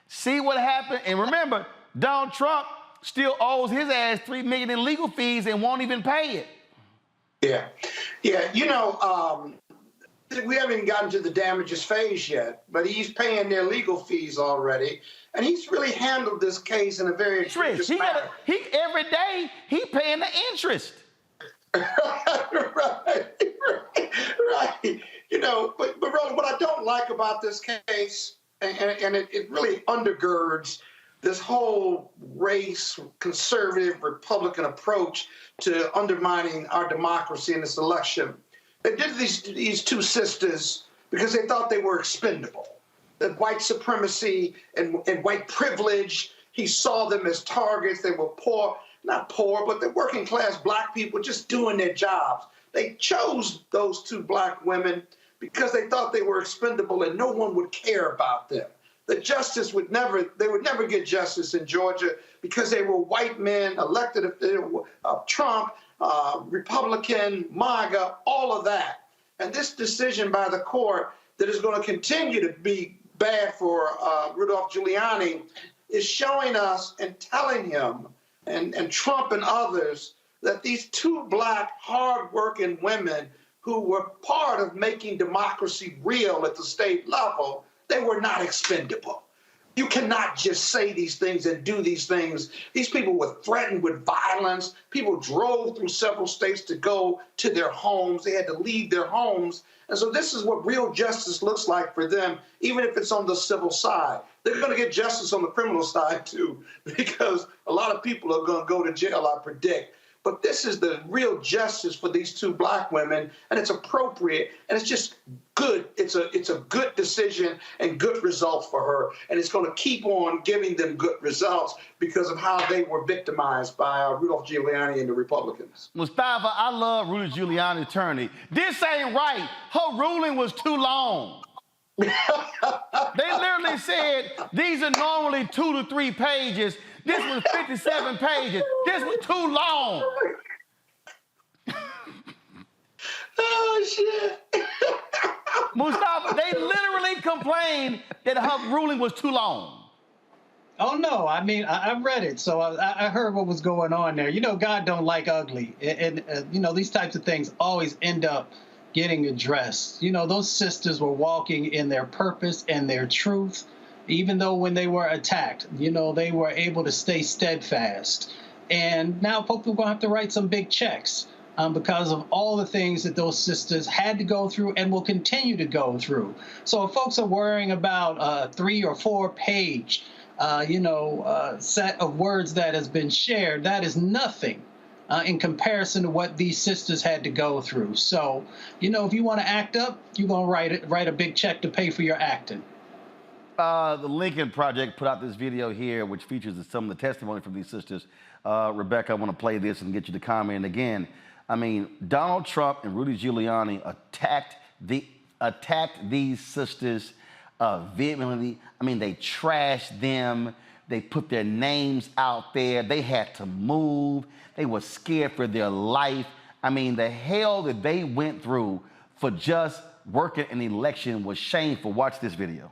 See what happened? And remember, Donald Trump still owes his ass $3 million in legal fees and won't even pay it. Yeah. You know, we haven't even gotten to the damages phase yet, but he's paying their legal fees already, and he's really handled this case in a very egregious manner. Every day he paying the interest. right. You know, but really, what I don't like about this case, and it really undergirds this whole race, conservative, Republican approach to undermining our democracy in this election. They did these two sisters because they thought they were expendable. That white supremacy and white privilege, he saw them as targets. They were poor, not poor, but they're working class black people just doing their jobs. They chose those two black women because they thought they were expendable and no one would care about them. The justice would never get justice in Georgia because they were white men elected, Trump, Republican, MAGA, all of that. And this decision by the court that is going to continue to be bad for Rudolph Giuliani is showing us and telling him and Trump and others that these two black, hardworking women who were part of making democracy real at the state level, they were not expendable. You cannot just say these things and do these things. These people were threatened with violence. People drove through several states to go to their homes. They had to leave their homes. And so this is what real justice looks like for them, even if it's on the civil side. They're going to get justice on the criminal side, too, because a lot of people are going to go to jail, I predict. But this is the real justice for these two black women, and it's appropriate, and it's just good. It's a good decision and good results for her, and it's going to keep on giving them good results because of how they were victimized by Rudolph Giuliani and the Republicans. Mustafa, I love Rudy Giuliani's attorney. This ain't right. Her ruling was too long. They literally said these are normally 2 to 3 pages. This was 57 pages. This was too long. Oh, shit. Mustafa, they literally complained that her ruling was too long. Oh, no. I mean, I read it, so I heard what was going on there. You know, God don't like ugly. And you know, these types of things always end up getting addressed. You know, those sisters were walking in their purpose and their truth. Even though when they were attacked, you know, they were able to stay steadfast. And now folks are going to have to write some big checks because of all the things that those sisters had to go through and will continue to go through. So if folks are worrying about a 3 or 4 page, set of words that has been shared, that is nothing in comparison to what these sisters had to go through. So, you know, if you want to act up, you're going to write a big check to pay for your acting. The Lincoln Project put out this video here, which features some of the testimony from these sisters. Rebecca, I want to play this and get you to comment again. I mean, Donald Trump and Rudy Giuliani attacked these sisters vehemently. I mean, they trashed them. They put their names out there. They had to move. They were scared for their life. I mean, the hell that they went through for just working an election was shameful. Watch this video.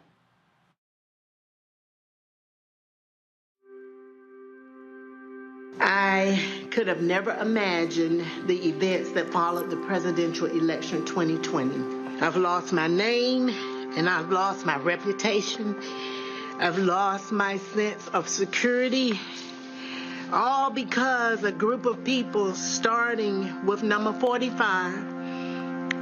I could have never imagined the events that followed the presidential election 2020. I've lost my name and I've lost my reputation. I've lost my sense of security, all because a group of people, starting with number 45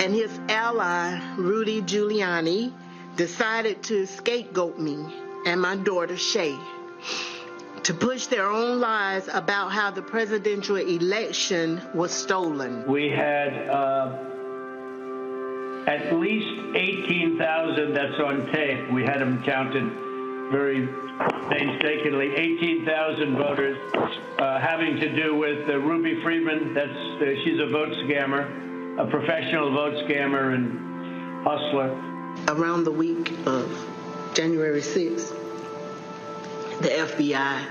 and his ally, Rudy Giuliani, decided to scapegoat me and my daughter, Shay, to push their own lies about how the presidential election was stolen. We had at least 18,000, that's on tape. We had them counted very painstakingly, 18,000 voters having to do with Ruby Freeman. She's a vote scammer, a professional vote scammer and hustler. Around the week of January 6th, the FBI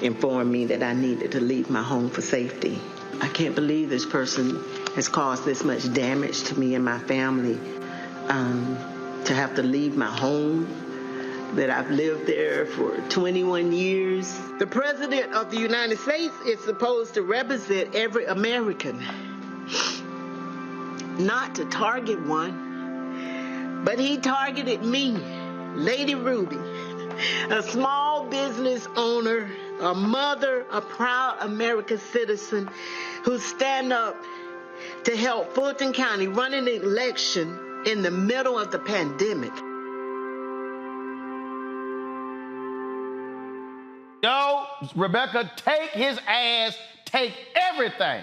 informed me that I needed to leave my home for safety. I can't believe this person has caused this much damage to me and my family. To have to leave my home, that I've lived there for 21 years. The President of the United States is supposed to represent every American, not to target one, but he targeted me, Lady Ruby, a small business owner, a mother, a proud American citizen who stand up to help Fulton County run an election in the middle of the pandemic. Yo, Rebecca, take his ass, take everything.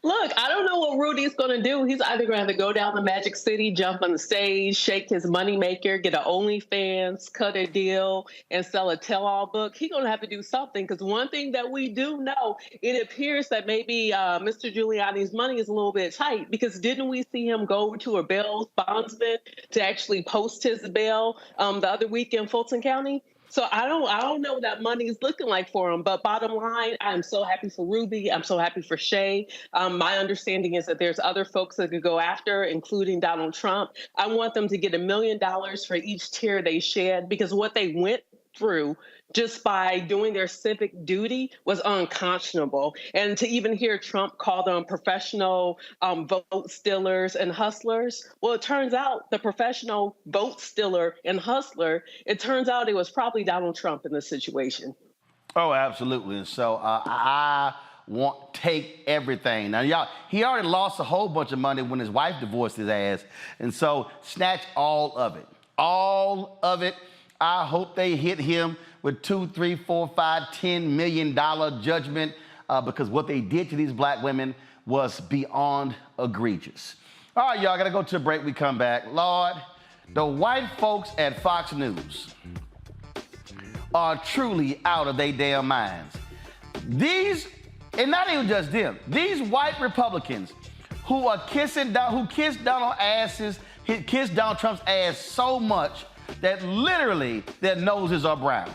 Look, I don't know what Rudy's going to do. He's either going to have to go down to Magic City, jump on the stage, shake his moneymaker, get an OnlyFans, cut a deal, and sell a tell-all book. He's going to have to do something, because one thing that we do know, it appears that maybe Mr. Giuliani's money is a little bit tight, because didn't we see him go over to a bail bondsman to actually post his bail the other week in Fulton County? So I don't know what that money is looking like for him. But bottom line, I'm so happy for Ruby. I'm so happy for Shay. My understanding is that there's other folks that could go after, including Donald Trump. I want them to get $1 million for each tear they shed, because what they went through just by doing their civic duty was unconscionable. And to even hear Trump call them professional vote stealers and hustlers, well, it turns out the professional vote stealer and hustler, it turns out it was probably Donald Trump in this situation. Oh, absolutely. And so I want take everything. Now, y'all, he already lost a whole bunch of money when his wife divorced his ass. And so snatch all of it. All of it. I hope they hit him with $2, $3, $4, $5, $10 million judgment, because what they did to these black women was beyond egregious. All right, y'all, gotta go to a break. We come back. Lord, the white folks at Fox News are truly out of their damn minds. These, and not even just them, these white Republicans who are kissed Donald Trump's ass so much that literally their noses are brown.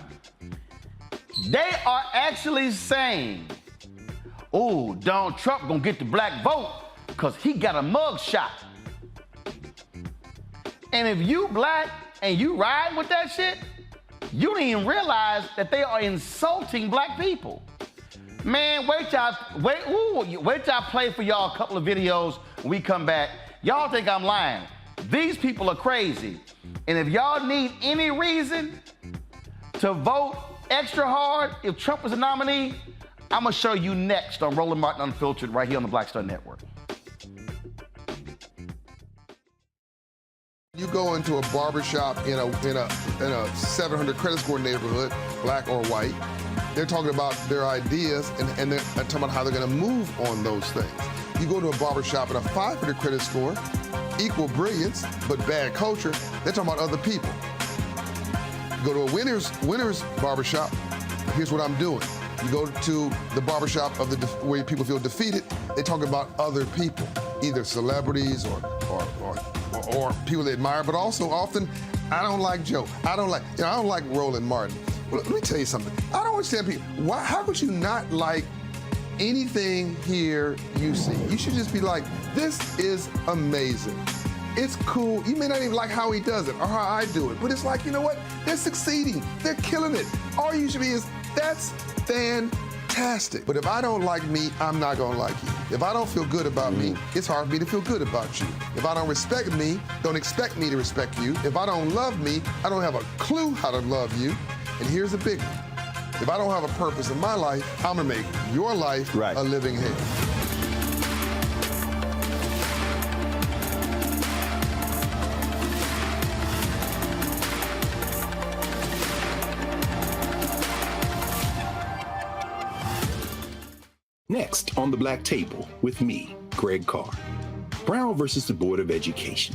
They are actually saying, oh, Donald Trump gonna get the black vote because he got a mug shot. And if you black and you ride with that shit, you don't even realize that they are insulting black people. Man, wait till I play for y'all a couple of videos when we come back. Y'all think I'm lying. These people are crazy. And if y'all need any reason to vote extra hard if Trump is a nominee, I'm going to show you next on Roland Martin Unfiltered right here on the Black Star Network. You go into a barbershop in a 700 credit score neighborhood, black or white, they're talking about their ideas and they're talking about how they're going to move on those things. You go to a barbershop in a 500 credit score, equal brilliance, but bad culture, they're talking about other people. You go to a winner's barbershop, here's what I'm doing. You go to the barbershop where people feel defeated, they talk about other people, either celebrities or people they admire, but also often, I don't like Joe. I don't like Roland Martin. Well, let me tell you something. I don't understand people. How could you not like anything here you see? You should just be like, this is amazing. It's cool. You may not even like how he does it or how I do it, but it's like, you know what? They're succeeding. They're killing it. All you should be is, that's fantastic. But if I don't like me, I'm not gonna like you. If I don't feel good about me, it's hard for me to feel good about you. If I don't respect me, don't expect me to respect you. If I don't love me, I don't have a clue how to love you. And here's the big one. If I don't have a purpose in my life, I'm gonna make your life a living hell. Next on the Black Table with me, Greg Carr. Brown versus the Board of Education.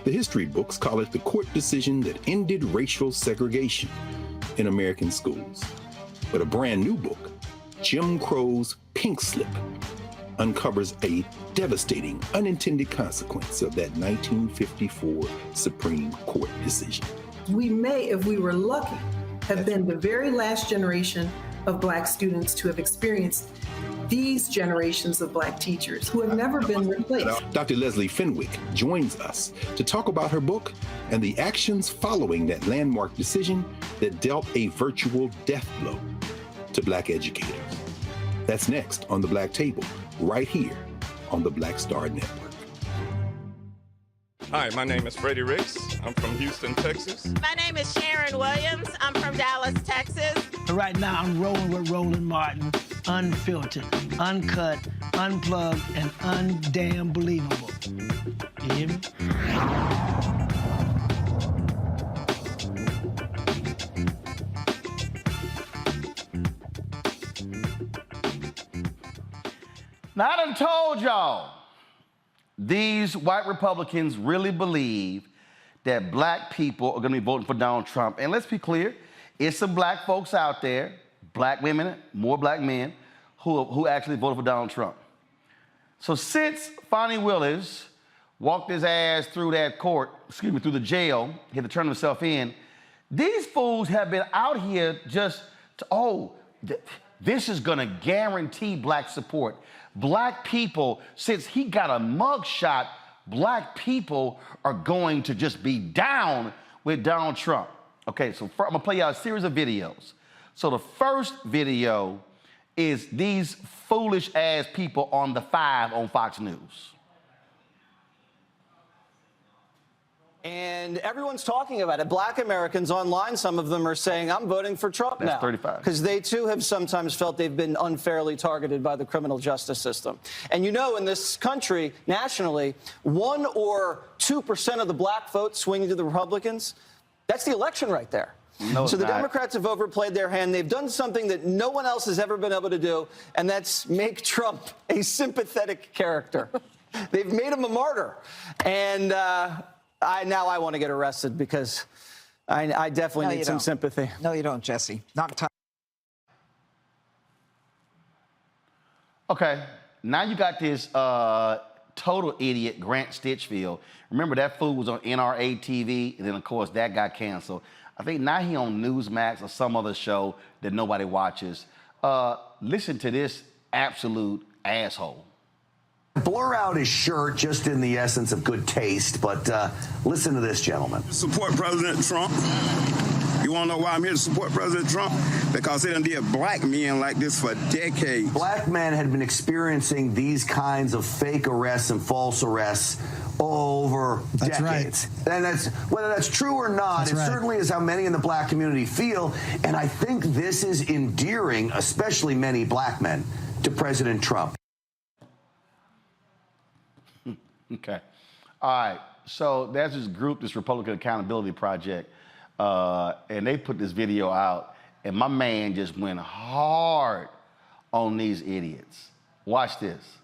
The history books call it the court decision that ended racial segregation in American schools. But a brand new book, Jim Crow's Pink Slip, uncovers a devastating unintended consequence of that 1954 Supreme Court decision. We may, if we were lucky, have been the very last generation of Black students to have experienced these generations of Black teachers who have never been replaced. Dr. Leslie Fenwick joins us to talk about her book and the actions following that landmark decision that dealt a virtual death blow to Black educators. That's next on The Black Table, right here on the Black Star Network. Hi, my name is Freddie Ricks. I'm from Houston, Texas. My name is Sharon Williams. I'm from Dallas, Texas. Right now, I'm rolling with Roland Martin, unfiltered, uncut, unplugged, and undamn believable. You hear me? Now, I done told y'all, these white Republicans really believe that Black people are gonna be voting for Donald Trump. And let's be clear, it's some Black folks out there, Black women, more Black men, who actually voted for Donald Trump. So since Fani Willis walked his ass through that through the jail, he had to turn himself in, these fools have been out here just this is gonna guarantee Black support. Black people, since he got a mugshot, Black people are going to just be down with Donald Trump. Okay, so I'm gonna play you a series of videos. So the first video is these foolish ass people on the 5 on Fox News. And everyone's talking about it. Black Americans online, some of them are saying, I'm voting for Trump now. That's 35. Because they, too, have sometimes felt they've been unfairly targeted by the criminal justice system. And you know, in this country, nationally, 1 or 2% of the Black vote swinging to the Republicans, that's the election right there. No, so the not. Democrats have overplayed their hand. They've done something that no one else has ever been able to do, and that's make Trump a sympathetic character. They've made him a martyr. And now I want to get arrested because I definitely need some sympathy. No, you don't, Jesse. Not time. Okay, now you got this total idiot, Grant Stitchfield. Remember that fool was on NRA TV, and then of course that got canceled. I think now he on Newsmax or some other show that nobody watches. Listen to this absolute asshole. Blur out his shirt just in the essence of good taste, but listen to this, gentleman. Support President Trump. You want to know why I'm here to support President Trump? Because they done did Black men like this for decades. Black men had been experiencing these kinds of fake arrests and false arrests over decades. Right. And that's whether that's true or not, it certainly is how many in the Black community feel. And I think this is endearing, especially many Black men, to President Trump. Okay. All right. So there's this group, this Republican Accountability Project, and they put this video out, and my man just went hard on these idiots. Watch this.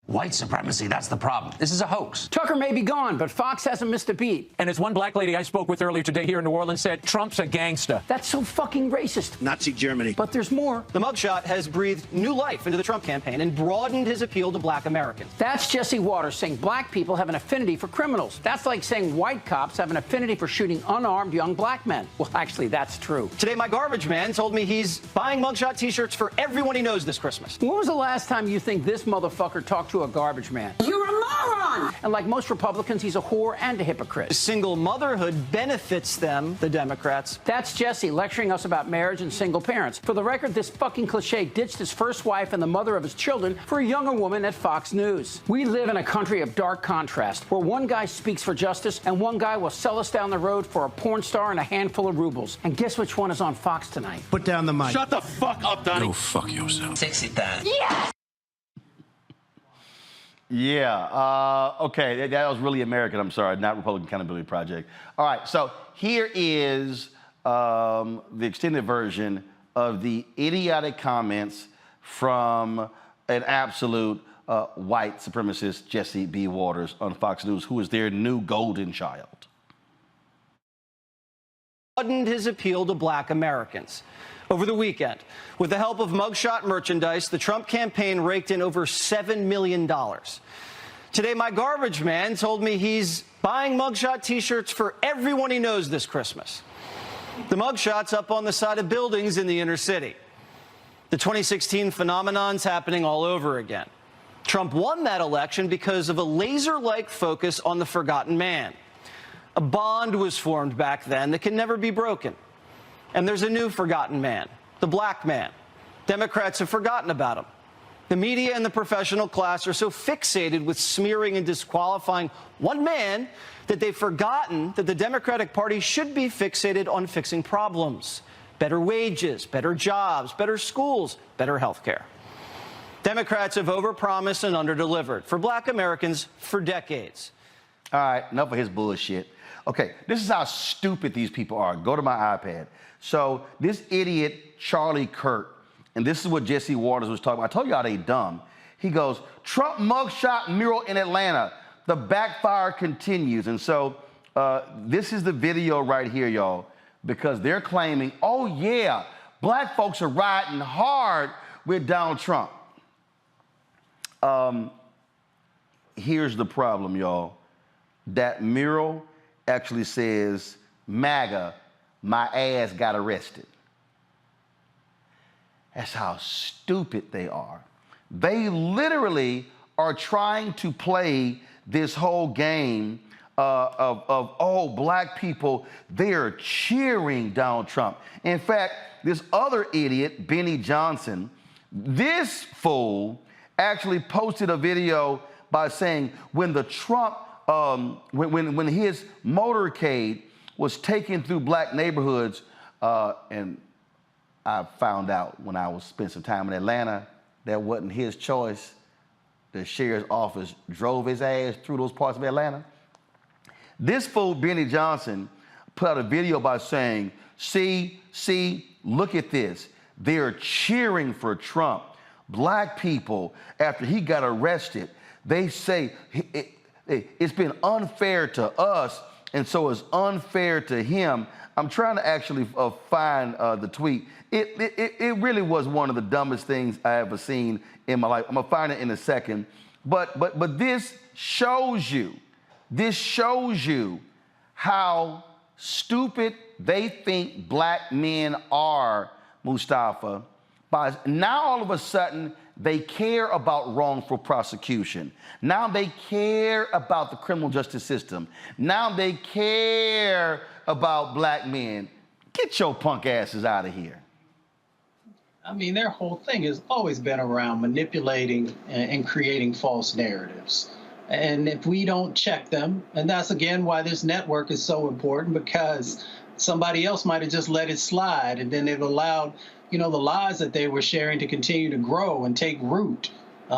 White supremacy, that's the problem. This is a hoax. Tucker may be gone, but Fox hasn't missed a beat. And as one Black lady I spoke with earlier today here in New Orleans said, Trump's a gangster. That's so fucking racist. Nazi Germany. But there's more. The mugshot has breathed new life into the Trump campaign and broadened his appeal to Black Americans. That's Jesse Waters saying Black people have an affinity for criminals. That's like saying white cops have an affinity for shooting unarmed young Black men. Well, actually, that's true. Today, my garbage man told me he's buying mugshot T-shirts for everyone he knows this Christmas. When was the last time you think this motherfucker talked to a garbage man? You're a moron! And like most Republicans, he's a whore and a hypocrite. Single motherhood benefits them, the Democrats. That's Jesse lecturing us about marriage and single parents. For the record, this fucking cliche ditched his first wife and the mother of his children for a younger woman at Fox News. We live in a country of dark contrast, where one guy speaks for justice and one guy will sell us down the road for a porn star and a handful of rubles. And guess which one is on Fox tonight? Put down the mic. Shut the fuck up, Donnie. Go fuck yourself. Sexy time. Yes! Yeah, okay, that was really American, I'm sorry, not Republican Accountability Project. All right, so here is the extended version of the idiotic comments from an absolute white supremacist, Jesse B. Waters, on Fox News, who is their new golden child. Broadened his appeal to Black Americans. Over the weekend, with the help of mugshot merchandise, the Trump campaign raked in over $7 million. Today, my garbage man told me he's buying mugshot T-shirts for everyone he knows this Christmas. The mugshot's up on the side of buildings in the inner city. The 2016 phenomenon's happening all over again. Trump won that election because of a laser-like focus on the forgotten man. A bond was formed back then that can never be broken. And there's a new forgotten man, the black man. Democrats have forgotten about him. The media and the professional class are so fixated with smearing and disqualifying one man that they've forgotten that the Democratic Party should be fixated on fixing problems. Better wages, better jobs, better schools, better health care. Democrats have overpromised and underdelivered for black Americans for decades. All right, enough of his bullshit. Okay, this is how stupid these people are. Go to my iPad. So this idiot, Charlie Kirk, and this is what Jesse Waters was talking about. I told y'all they dumb. He goes, Trump mugshot mural in Atlanta. The backfire continues. And so this is the video right here, y'all, because they're claiming, oh, yeah, black folks are riding hard with Donald Trump. Here's the problem, y'all. That mural actually says, MAGA, my ass got arrested. That's how stupid they are. They literally are trying to play this whole game of oh, black people, they're cheering Donald Trump. In fact, this other idiot, Benny Johnson, this fool actually posted a video by saying when the Trump, when his motorcade was taken through black neighborhoods, and I found out when I was spending some time in Atlanta, that wasn't his choice. The sheriff's office drove his ass through those parts of Atlanta. This fool, Benny Johnson, put out a video by saying, see, look at this. They're cheering for Trump. Black people, after he got arrested, they say it's been unfair to us, and so it's unfair to him. I'm trying to actually find the tweet. It really was one of the dumbest things I ever seen in my life. I'm gonna find it in a second. But this shows you how stupid they think black men are, Mustafa. By now all of a sudden they care about wrongful prosecution. Now they care about the criminal justice system. Now they care about black men. Get your punk asses out of here. I mean, their whole thing has always been around manipulating and creating false narratives. And if we don't check them, and that's again why this network is so important, because somebody else might have just let it slide, and then they've allowed, the lies that they were sharing to continue to grow and take root.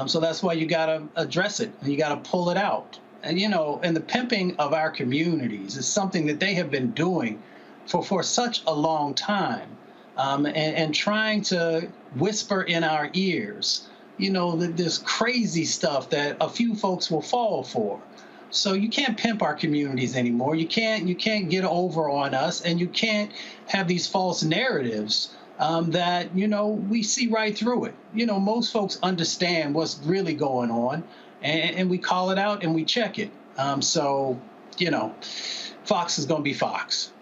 So that's why you got to address it. You got to pull it out. And, and the pimping of our communities is something that they have been doing for such a long time, and trying to whisper in our ears, this crazy stuff that a few folks will fall for. So you can't pimp our communities anymore. You can't get over on us, and you can't have these false narratives that, we see right through it. Most folks understand what's really going on, and we call it out and we check it. So, Fox is going to be Fox.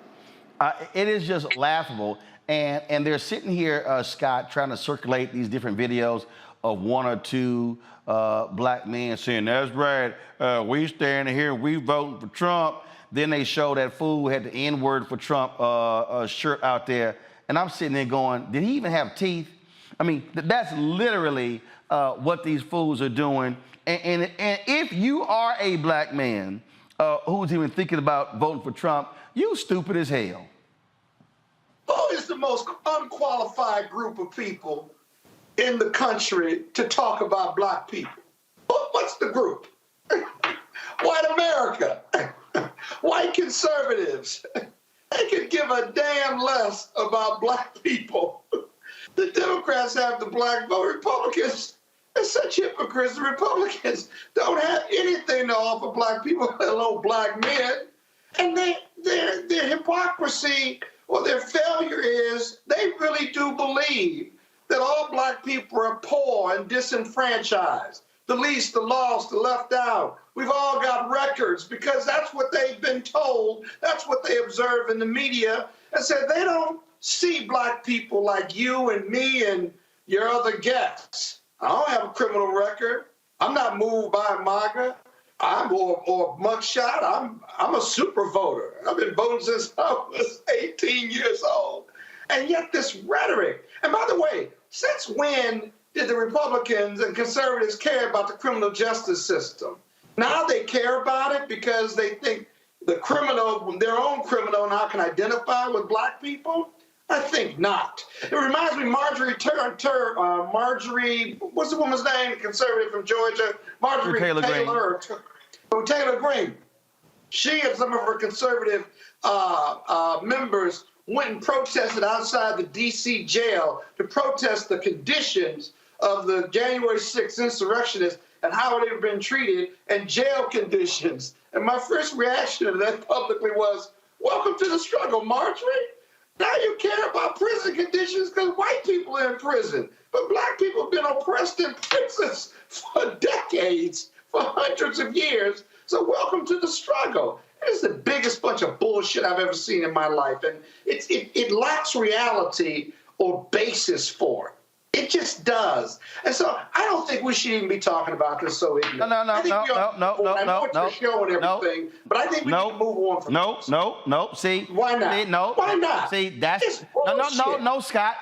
It is just laughable. And they're sitting here, Scott, trying to circulate these different videos of one or two black men saying, that's right, we standing here, we voting for Trump. Then they show that fool who had the N-word for Trump shirt out there. And I'm sitting there going, did he even have teeth? I mean, that's literally what these fools are doing. And if you are a black man who's even thinking about voting for Trump, you stupid as hell. Who is the most unqualified group of people in the country to talk about black people? What's the group? White America, white conservatives. They could give a damn less about black people. The Democrats have the black vote. Republicans are such hypocrites. The Republicans don't have anything to offer black people, let alone black men. And their hypocrisy or their failure is they really do believe that all black people are poor and disenfranchised, the least, the lost, the left out. We've all got records because that's what they've been told. That's what they observe in the media. And said they don't see black people like you and me and your other guests. I don't have a criminal record. I'm not moved by MAGA. or mugshot. I'm a super voter. I've been voting since I was 18 years old. And yet this rhetoric. And by the way, since when did the Republicans and conservatives care about the criminal justice system? Now they care about it because they think the criminal, their own criminal, now can identify with black people? I think not. It reminds me, Marjorie, what's the woman's name? Conservative from Georgia, Marjorie Taylor Greene. She and some of her conservative members went and protested outside the D.C. jail to protest the conditions of the January 6th insurrectionists and how they've been treated and jail conditions. And my first reaction to that publicly was, welcome to the struggle, Marjorie. Now you care about prison conditions because white people are in prison. But black people have been oppressed in prisons for decades, for hundreds of years. So welcome to the struggle. It's the biggest bunch of bullshit I've ever seen in my life. And it lacks reality or basis for it. It just does. And so I don't think we should even be talking about this so ignorant. No. I know what you're showing everything, but I think we need to move on from this. No. See, why not? Why not? See, that's no, Scott.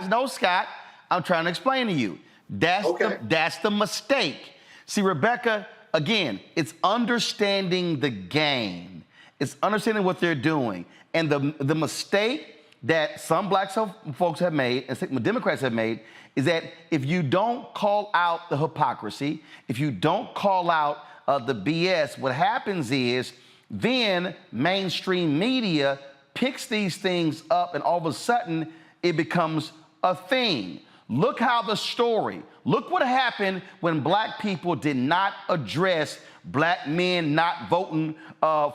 I'm trying to explain to you. That's the mistake. See, Rebecca, again, it's understanding the game. It's understanding what they're doing, and the mistake that some black folks have made, and some Democrats have made, is that if you don't call out the hypocrisy, if you don't call out the BS, what happens is then mainstream media picks these things up and all of a sudden it becomes a thing. Look look what happened when black people did not address black men not voting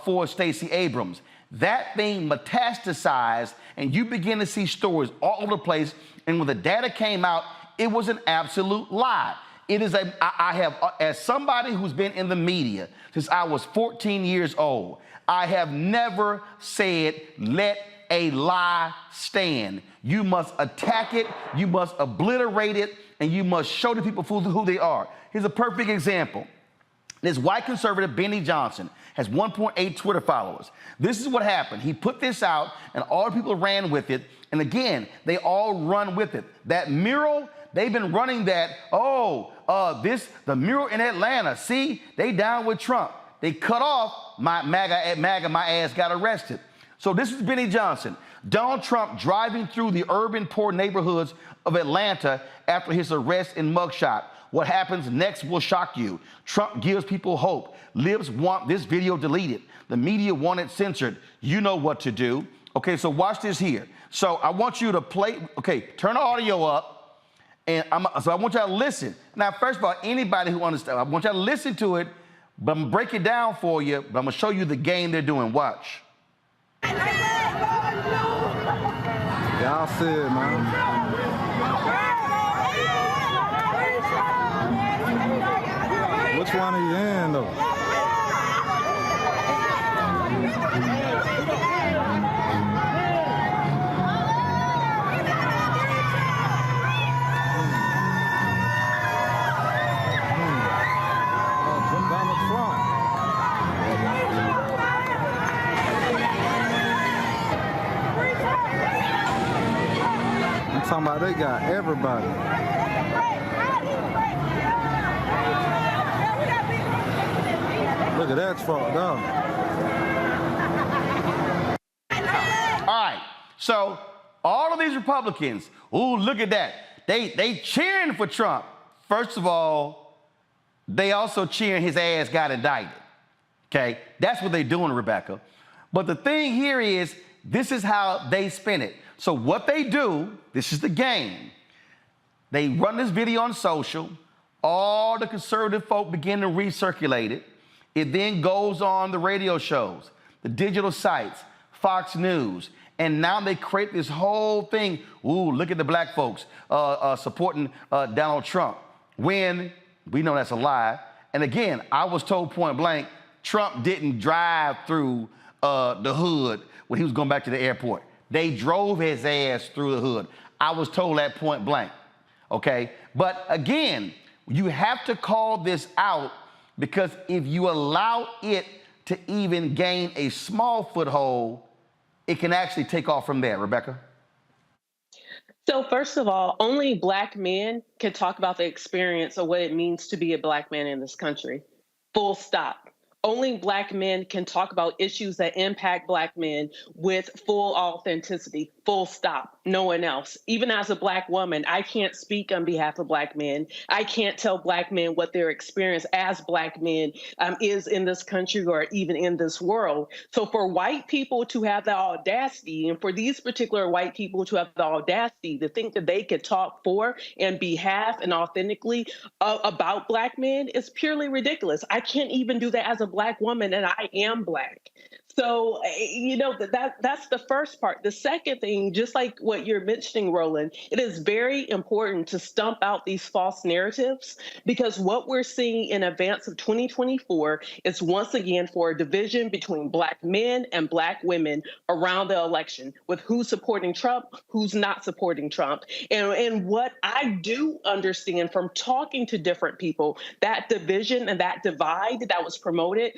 for Stacey Abrams. That thing metastasized, and you begin to see stories all over the place. And when the data came out, it was an absolute lie. It is I have, as somebody who's been in the media since I was 14 years old, I have never said, let a lie stand. You must attack it, you must obliterate it, and you must show the people who they are. Here's a perfect example. This white conservative, Benny Johnson, has 1.8 Twitter followers. This is what happened. He put this out, and all the people ran with it. And again, they all run with it. That mural, they've been running that, the mural in Atlanta, see, they down with Trump. They cut off my ass got arrested. So this is Benny Johnson. Donald Trump driving through the urban poor neighborhoods of Atlanta after his arrest in mugshot. What happens next will shock you. Trump gives people hope. Libs want this video deleted. The media want it censored. You know what to do. Okay, so watch this here. So I want you to play, turn the audio up, and so I want y'all to listen. Now, first of all, anybody who understands, I want y'all to listen to it, but I'm gonna break it down for you, but I'm gonna show you the game they're doing. Watch. Y'all see it, man. Which one are you in, though? I'm talking about they got everybody. Look at that fucked up. All right, so all of these Republicans, ooh, look at that. They cheering for Trump. First of all, they also cheering his ass got indicted. Okay, that's what they're doing, Rebecca. But the thing here is, this is how they spin it. So what they do, this is the game. They run this video on social. All the conservative folk begin to recirculate it. It then goes on the radio shows, the digital sites, Fox News, and now they create this whole thing. Ooh, look at the black folks supporting Donald Trump, when we know that's a lie. And again, I was told point blank, Trump didn't drive through the hood when he was going back to the airport. They drove his ass through the hood. I was told that point blank. okay? But again, you have to call this out, because if you allow it to even gain a small foothold, it can actually take off from there. Rebecca? So first of all, only Black men can talk about the experience of what it means to be a Black man in this country. Full stop. Only Black men can talk about issues that impact Black men with full authenticity, full stop, no one else. Even as a Black woman, I can't speak on behalf of Black men. I can't tell Black men what their experience as Black men is in this country or even in this world. So for white people to have the audacity, and for these particular white people to have the audacity to think that they could talk for and behalf and authentically about Black men is purely ridiculous. I can't even do that as a Black woman, and I am Black. So, you know, that's the first part. The second thing, just like what you're mentioning, Roland, it is very important to stump out these false narratives, because what we're seeing in advance of 2024 is once again for a division between Black men and Black women around the election, with who's supporting Trump, who's not supporting Trump. And what I do understand from talking to different people, that division and that divide that was promoted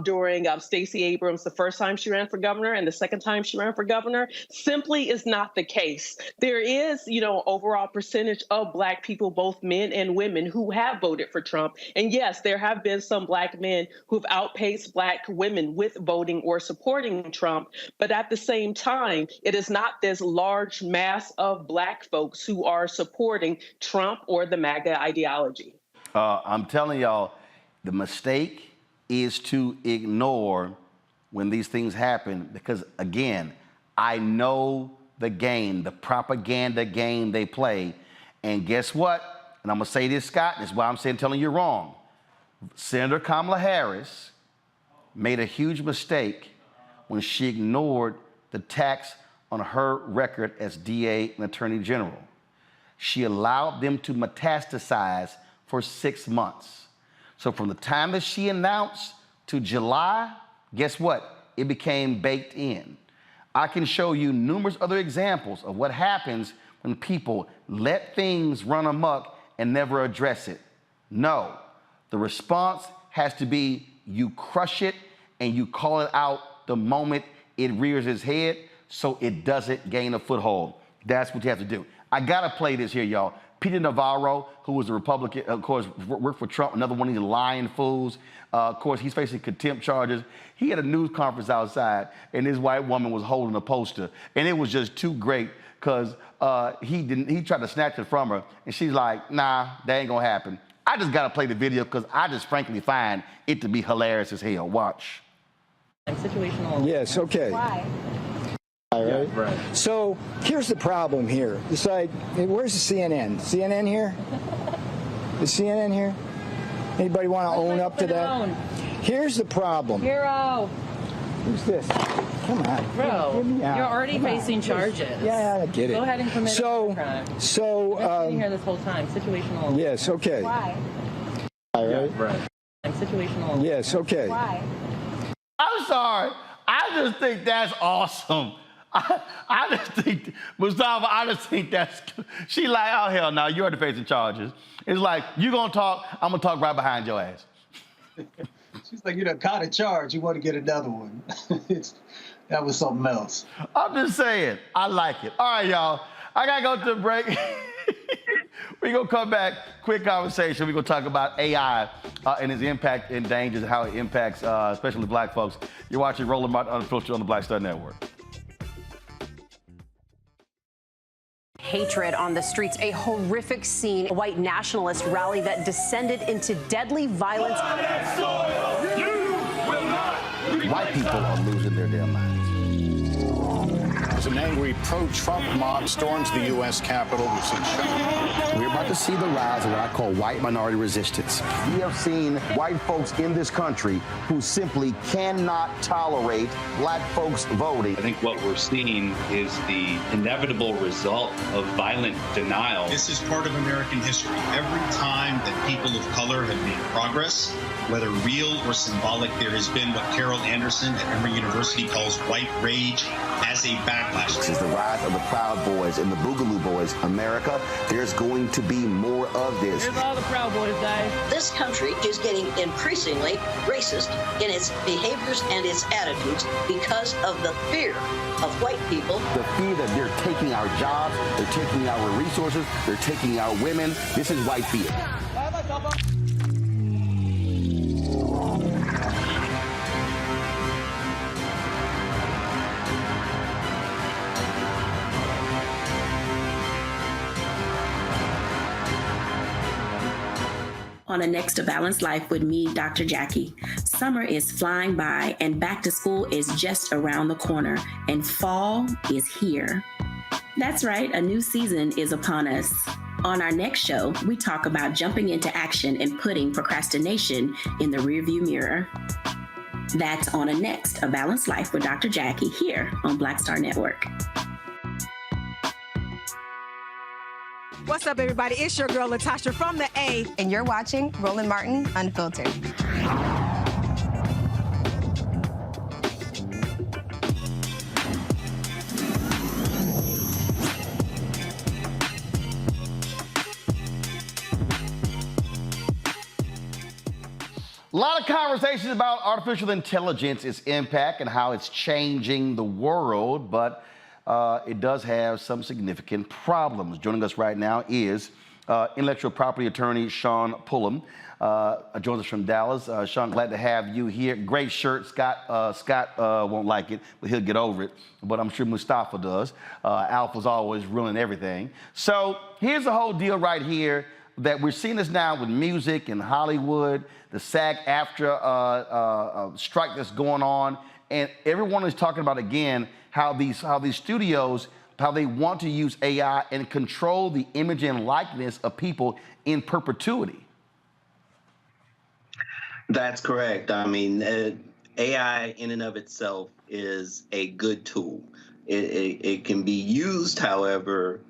during Stacey Abrams, the first time she ran for governor and the second time she ran for governor, simply is not the case. There is, you know, overall percentage of Black people, both men and women, who have voted for Trump. And yes, there have been some Black men who've outpaced Black women with voting or supporting Trump. But at the same time, it is not this large mass of Black folks who are supporting Trump or the MAGA ideology. I'm telling y'all, the mistake is to ignore when these things happen, because again, I know the game, the propaganda game they play. And guess what? And I'm gonna say this, Scott, this is why I'm saying, telling you wrong. Senator Kamala Harris made a huge mistake when she ignored the tax on her record as DA and Attorney General. She allowed them to metastasize for 6 months. So from the time that she announced to July, guess what? It became baked in. I can show you numerous other examples of what happens when people let things run amok and never address it. No, the response has to be you crush it and you call it out the moment it rears its head so it doesn't gain a foothold. That's what you have to do. I gotta play this here, y'all. Peter Navarro, who was a Republican, of course, worked for Trump, another one of these lying fools. Of course, he's facing contempt charges. He had a news conference outside, and this white woman was holding a poster. And it was just too great, because he tried to snatch it from her, and she's like, nah, that ain't gonna happen. I just gotta play the video, because I just frankly find it to be hilarious as hell. Watch. Situational. Yes, okay. Why? Right. Yeah, right. So here's the problem here. It's like, where's the CNN? CNN here? Is CNN here? Anybody want to own up to that? Here's the problem. Hero. Who's this? Come on. Bro, you're already facing charges. Yeah, I get it. Go ahead and commit a crime. So, I've been here this whole time. Situational. Yes, okay. Why? Right. Right. Situational. Yes, okay. Why? I'm sorry. I just think that's awesome. I just think, Mustafa, I just think that's, she like, oh, hell no, you're already facing charges. It's like, you gonna talk, I'm gonna talk right behind your ass. She's like, you done caught a charge, you want to get another one. That was something else. I'm just saying, I like it. All right, y'all, I gotta go to the break. We're gonna come back, quick conversation. We're gonna talk about AI and its impact and dangers and how it impacts, especially Black folks. You're watching Roland Martin Unfiltered on the Black Star Network. Hatred on the streets, a horrific scene, a white nationalist rally that descended into deadly violence. White people are losing their damn minds. As an angry pro-Trump mob storms the U.S. Capitol, we've seen shooting. We're about to see the rise of what I call white minority resistance. We have seen white folks in this country who simply cannot tolerate Black folks voting. I think what we're seeing is the inevitable result of violent denial. This is part of American history. Every time that people of color have made progress, whether real or symbolic, there has been what Carol Anderson at Emory University calls white rage as a backlash. last This year. is the rise of the Proud Boys and the Boogaloo Boys. America, there's going to be more of this. Here's all the Proud Boys, Dave. This country is getting increasingly racist in its behaviors and its attitudes because of the fear of white people. The fear that they're taking our jobs, they're taking our resources, they're taking our women. This is white fear. On the next A Balanced Life with me, Dr. Jackie. Summer is flying by and back to school is just around the corner and fall is here. That's right, a new season is upon us. On our next show, we talk about jumping into action and putting procrastination in the rearview mirror. That's on a next A Balanced Life with Dr. Jackie here on Black Star Network. What's up, everybody? It's your girl, Latasha from the A. And you're watching Roland Martin Unfiltered. A lot of conversations about artificial intelligence, its impact, and how it's changing the world, but it does have some significant problems. Joining us right now is intellectual property attorney Sean Pullum. Joins us from Dallas. Sean, glad to have you here. Great shirt. Scott won't like it, but he'll get over it. But I'm sure Mustafa does. Alpha's always ruining everything. So here's the whole deal right here that we're seeing this now with music and Hollywood, the SAG-AFTRA strike that's going on, and everyone is talking about again how these studios, how they want to use AI and control the image and likeness of people in perpetuity. That's correct. I mean, AI in and of itself is a good tool. It can be used, however,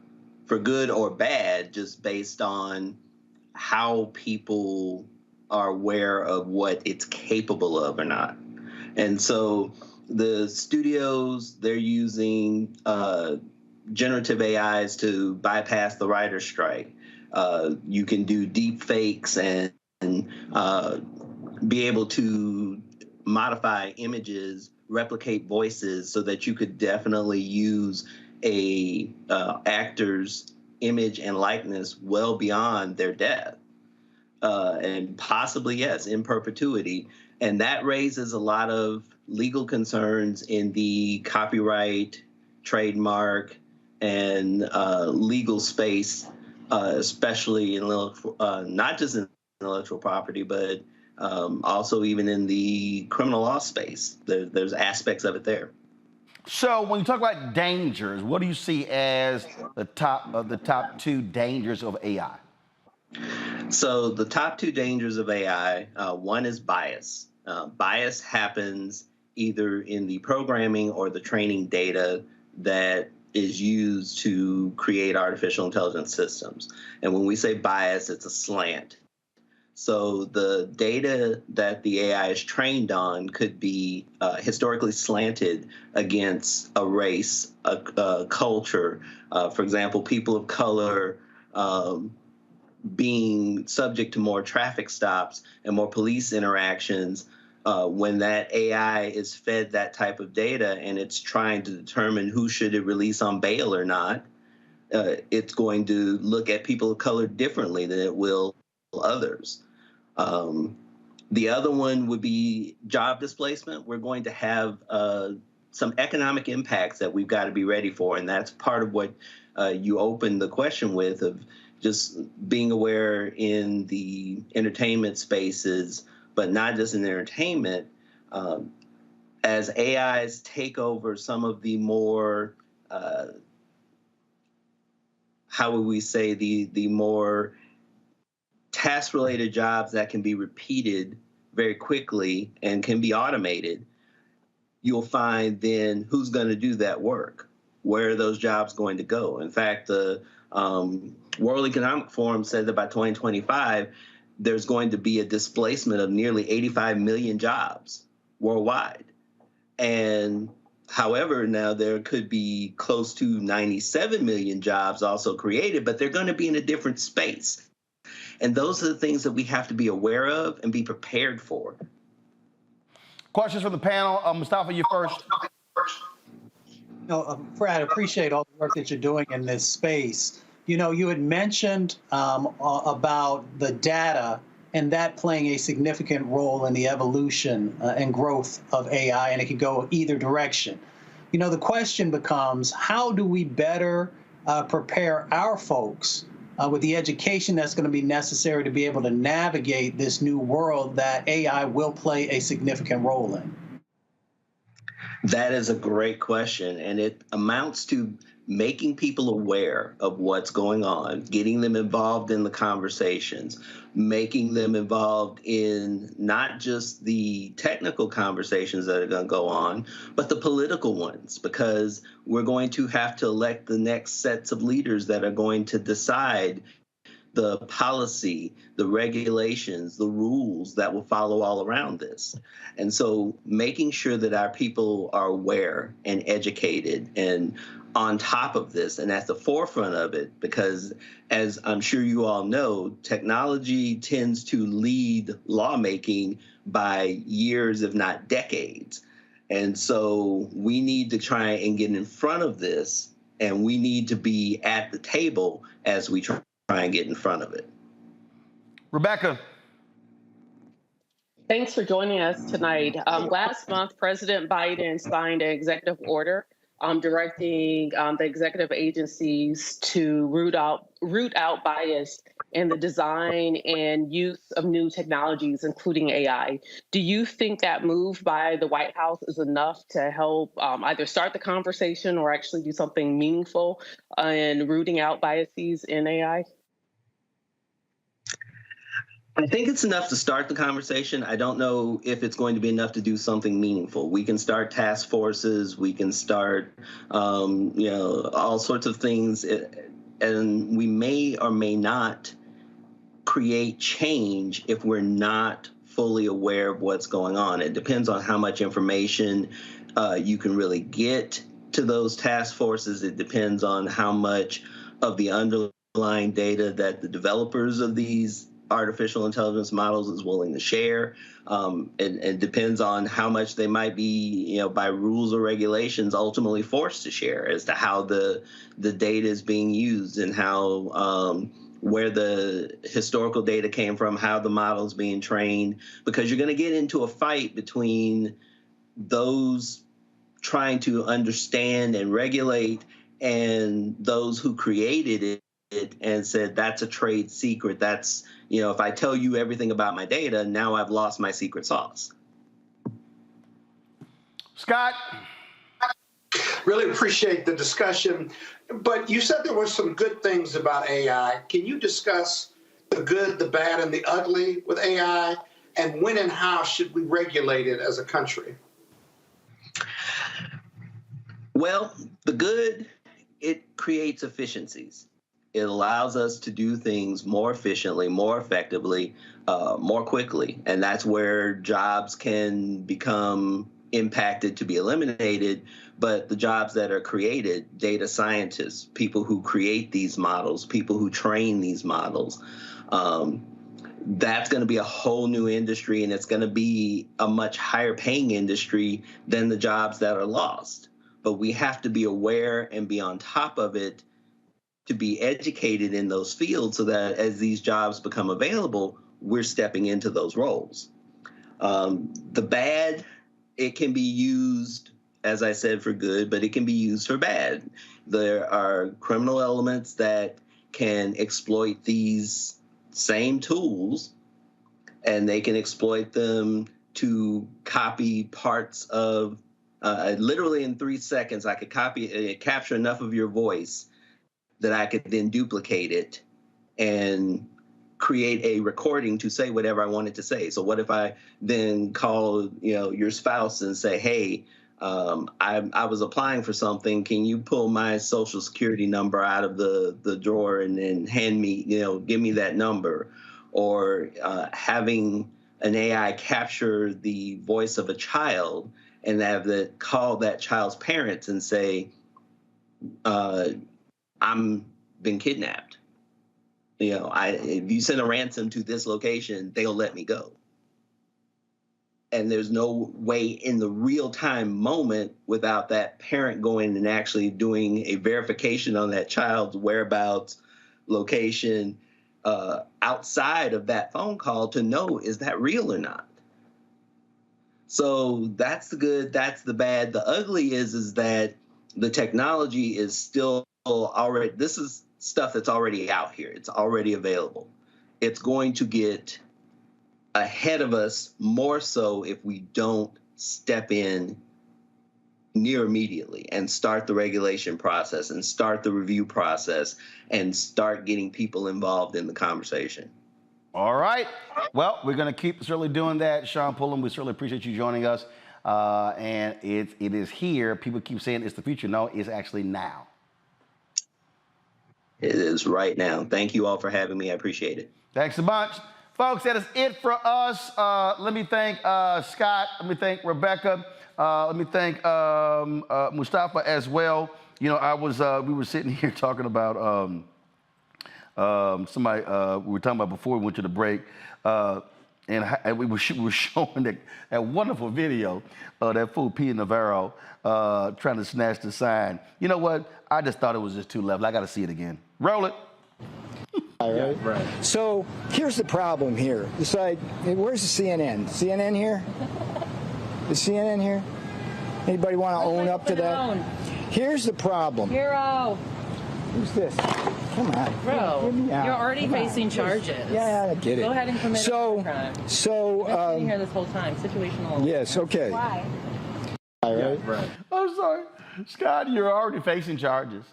for good or bad, just based on how people are aware of what it's capable of or not. And so the studios, they're using generative AIs to bypass the writer's strike. You can do deep fakes and be able to modify images, replicate voices, so that you could definitely use a actor's image and likeness well beyond their death, and possibly, yes, in perpetuity. And that raises a lot of legal concerns in the copyright, trademark, and legal space, especially in not just in intellectual property, but also even in the criminal law space. There's aspects of it there. So when you talk about dangers, what do you see as the top two dangers of AI? So the top two dangers of AI, one is bias. Bias happens either in the programming or the training data that is used to create artificial intelligence systems. And when we say bias, it's a slant. So the data that the AI is trained on could be historically slanted against a race, a culture. For example, people of color being subject to more traffic stops and more police interactions. When that AI is fed that type of data and it's trying to determine who should it release on bail or not, it's going to look at people of color differently than it will others. The other one would be job displacement. We're going to have some economic impacts that we've got to be ready for, and that's part of what you opened the question with, of just being aware in the entertainment spaces, but not just in entertainment. As AIs take over some of the more, how would we say, the more task-related jobs that can be repeated very quickly and can be automated, you'll find then who's going to do that work? Where are those jobs going to go? In fact, the World Economic Forum said that by 2025, there's going to be a displacement of nearly 85 million jobs worldwide. And However, now there could be close to 97 million jobs also created, but they're going to be in a different space. And those are the things that we have to be aware of and be prepared for. Questions from the panel. Mustafa, you first. Brad, I appreciate all the work that you're doing in this space. You had mentioned about the data and that playing a significant role in the evolution and growth of AI, and it could go either direction. The question becomes, how do we better prepare our folks with the education that's going to be necessary to be able to navigate this new world that AI will play a significant role in? That is a great question, and it amounts to making people aware of what's going on, getting them involved in the conversations, making them involved in not just the technical conversations that are going to go on, but the political ones, because we're going to have to elect the next sets of leaders that are going to decide the policy, the regulations, the rules that will follow all around this. And so making sure that our people are aware and educated and on top of this and at the forefront of it, because as I'm sure you all know, technology tends to lead lawmaking by years, if not decades. And so we need to try and get in front of this, and we need to be at the table as we try and get in front of it. Rebecca. Thanks for joining us tonight. Last month, President Biden signed an executive order directing the executive agencies to root out bias in the design and use of new technologies, including AI. Do you think that move by the White House is enough to help either start the conversation or actually do something meaningful in rooting out biases in AI? I think it's enough to start the conversation. I don't know if it's going to be enough to do something meaningful. We can start task forces, we can start, all sorts of things, and we may or may not create change if we're not fully aware of what's going on. It depends on how much information you can really get to those task forces. It depends on how much of the underlying data that the developers of these artificial intelligence models is willing to share. It depends on how much they might be, by rules or regulations, ultimately forced to share as to how the data is being used and how where the historical data came from, how the model is being trained, because you're going to get into a fight between those trying to understand and regulate and those who created it and said, that's a trade secret. That's, if I tell you everything about my data, now I've lost my secret sauce. Scott. Really appreciate the discussion, but you said there were some good things about AI. Can you discuss the good, the bad, and the ugly with AI, and when and how should we regulate it as a country? Well, the good, it creates efficiencies. It allows us to do things more efficiently, more effectively, more quickly. And that's where jobs can become impacted to be eliminated. But the jobs that are created, data scientists, people who create these models, people who train these models, that's going to be a whole new industry, and it's going to be a much higher paying industry than the jobs that are lost. But we have to be aware and be on top of it to be educated in those fields so that as these jobs become available, we're stepping into those roles. The bad, it can be used, as I said, for good, but it can be used for bad. There are criminal elements that can exploit these same tools, and they can exploit them to copy parts of, literally in 3 seconds, I could capture enough of your voice that I could then duplicate it and create a recording to say whatever I wanted to say. So what if I then call, your spouse and say, hey, I was applying for something. Can you pull my social security number out of the drawer and then hand me, give me that number? Or having an AI capture the voice of a child and have to call that child's parents and say, I'm been kidnapped. You know, if you send a ransom to this location, they'll let me go. And there's no way in the real-time moment without that parent going and actually doing a verification on that child's whereabouts, location, outside of that phone call to know, is that real or not? So that's the good, that's the bad. The ugly is that the technology is still already, this is stuff that's already out here. It's already available. It's going to get ahead of us more so if we don't step in near immediately and start the regulation process and start the review process and start getting people involved in the conversation. All right. Well, we're going to keep certainly doing that. Sean Pullen, we certainly appreciate you joining us. And it is here. People keep saying it's the future. No, it's actually now. It is right now. Thank you all for having me. I appreciate it. Thanks a bunch. Folks, that is it for us. Let me thank Scott. Let me thank Rebecca. Let me thank Mustafa as well. You know, we were sitting here talking about somebody we were talking about before we went to the break, and we were showing that wonderful video of that fool P. Navarro trying to snatch the sign. You know what? I just thought it was just too level. I got to see it again. Roll it. All right. Yeah, right. So here's the problem here. It's like, where's the CNN? CNN here? Is CNN here? Anybody want to own up to that? Here's the problem. Hero. Who's this? Come on. Bro, you're already facing charges. Yeah, I get it. Go ahead and commit a crime. So, I've been here this whole time. Situational. Yes, okay. Why? All right. Yeah, right. I'm sorry. Scott, you're already facing charges.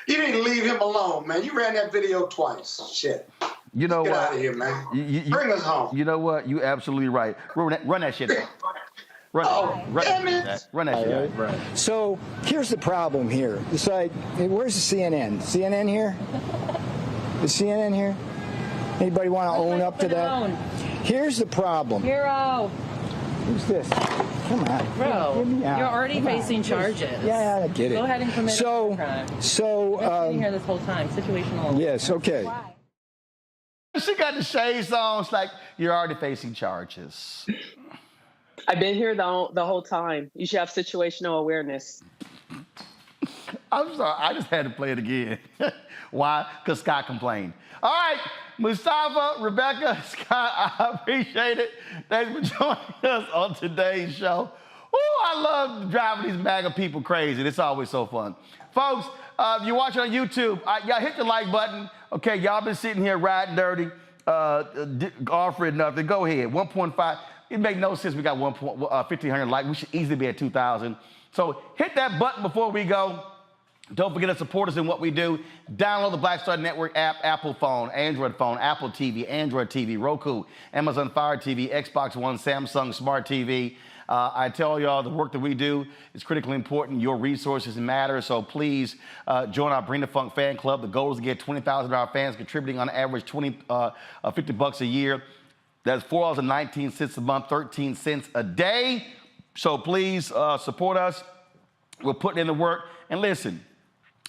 You need to leave him alone, man. You ran that video twice. Shit. You know Get what? out of here, man. Bring us home. You know what? You absolutely right. Run that shit back. Run that shit back. Right. So here's the problem here. It's like, where's the CNN? CNN here? Is CNN here? Anybody want to own up to that? Here's the problem. Hero. Who's this? Come on. Bro, you're already facing charges. Yeah, I get it. Go ahead and commit a crime. I've been here this whole time. Situational. Yes, okay. Why? She got the shades on. It's like, you're already facing charges. I've been here the whole time. You should have situational awareness. I'm sorry. I just had to play it again. Why? Because Scott complained. All right. Mustafa, Rebecca, Scott, I appreciate it. Thanks for joining us on today's show. Ooh, I love driving these MAGA people crazy. It's always so fun. Folks, if you're watching on YouTube, y'all hit the like button. Okay, y'all been sitting here riding dirty, offering nothing. Go ahead, 1.5. It makes no sense we got 1,500 likes. We should easily be at 2,000. So hit that button before we go. Don't forget to support us in what we do. Download the Black Star Network app, Apple phone, Android phone, Apple TV, Android TV, Roku, Amazon Fire TV, Xbox One, Samsung Smart TV. I tell y'all the work that we do is critically important. Your resources matter, so please join our Bring the Funk fan club. The goal is to get 20,000 of our fans contributing on average $50 a year. That's $4.19 a month, 13 cents a day. So please support us. We're putting in the work. And listen,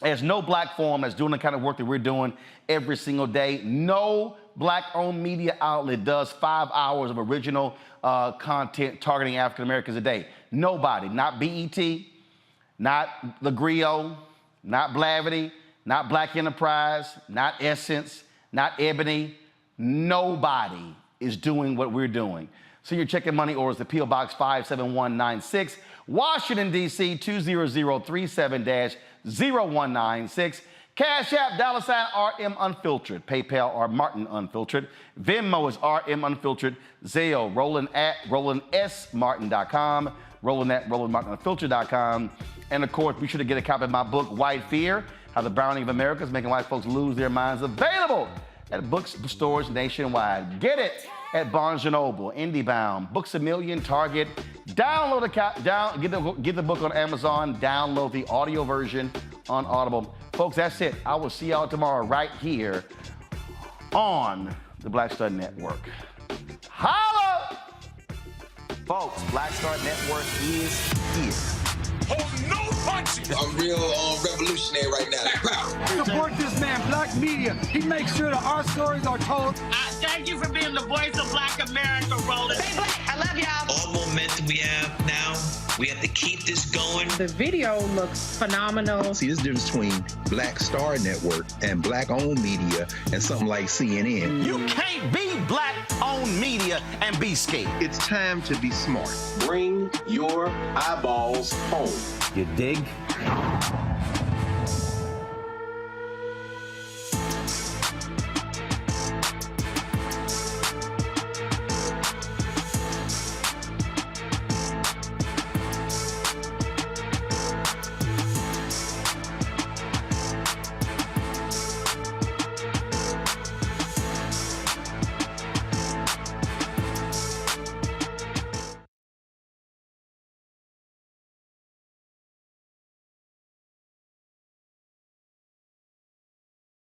there's no black forum that's doing the kind of work that we're doing every single day. No black-owned media outlet does 5 hours of original content targeting African Americans a day. Nobody, not BET, not The Griot, not Blavity, not Black Enterprise, not Essence, not Ebony. Nobody is doing what we're doing. So you're checking money orders to P.O. Box 57196, Washington, D.C. 20037-0196. Cash App, $RM Unfiltered. PayPal, R Martin Unfiltered. Venmo is RM Unfiltered. Zelle, Roland at RolandSMartin.com. Roland at RolandMartinUnfiltered.com. And of course, be sure to get a copy of my book, White Fear, How the Browning of America is Making White Folks Lose Their Minds. Available at bookstores nationwide. Get it at Barnes & Noble, IndieBound, Books A Million, Target. Download get the book on Amazon. Download the audio version on Audible. Folks, that's it. I will see y'all tomorrow right here on the Black Star Network. Holla! Folks, Black Star Network is here. Hold no punches. I'm real revolutionary right now. Support this man, Black Media. He makes sure that our stories are told. Thank you for being the voice of Black America, Roland. Stay black. I love y'all. All momentum we have now, we have to keep this going. The video looks phenomenal. See, this difference between Black Star Network and Black-owned media and something like CNN. You can't be Black-owned media and be scared. It's time to be smart. Bring your eyeballs home. You dig?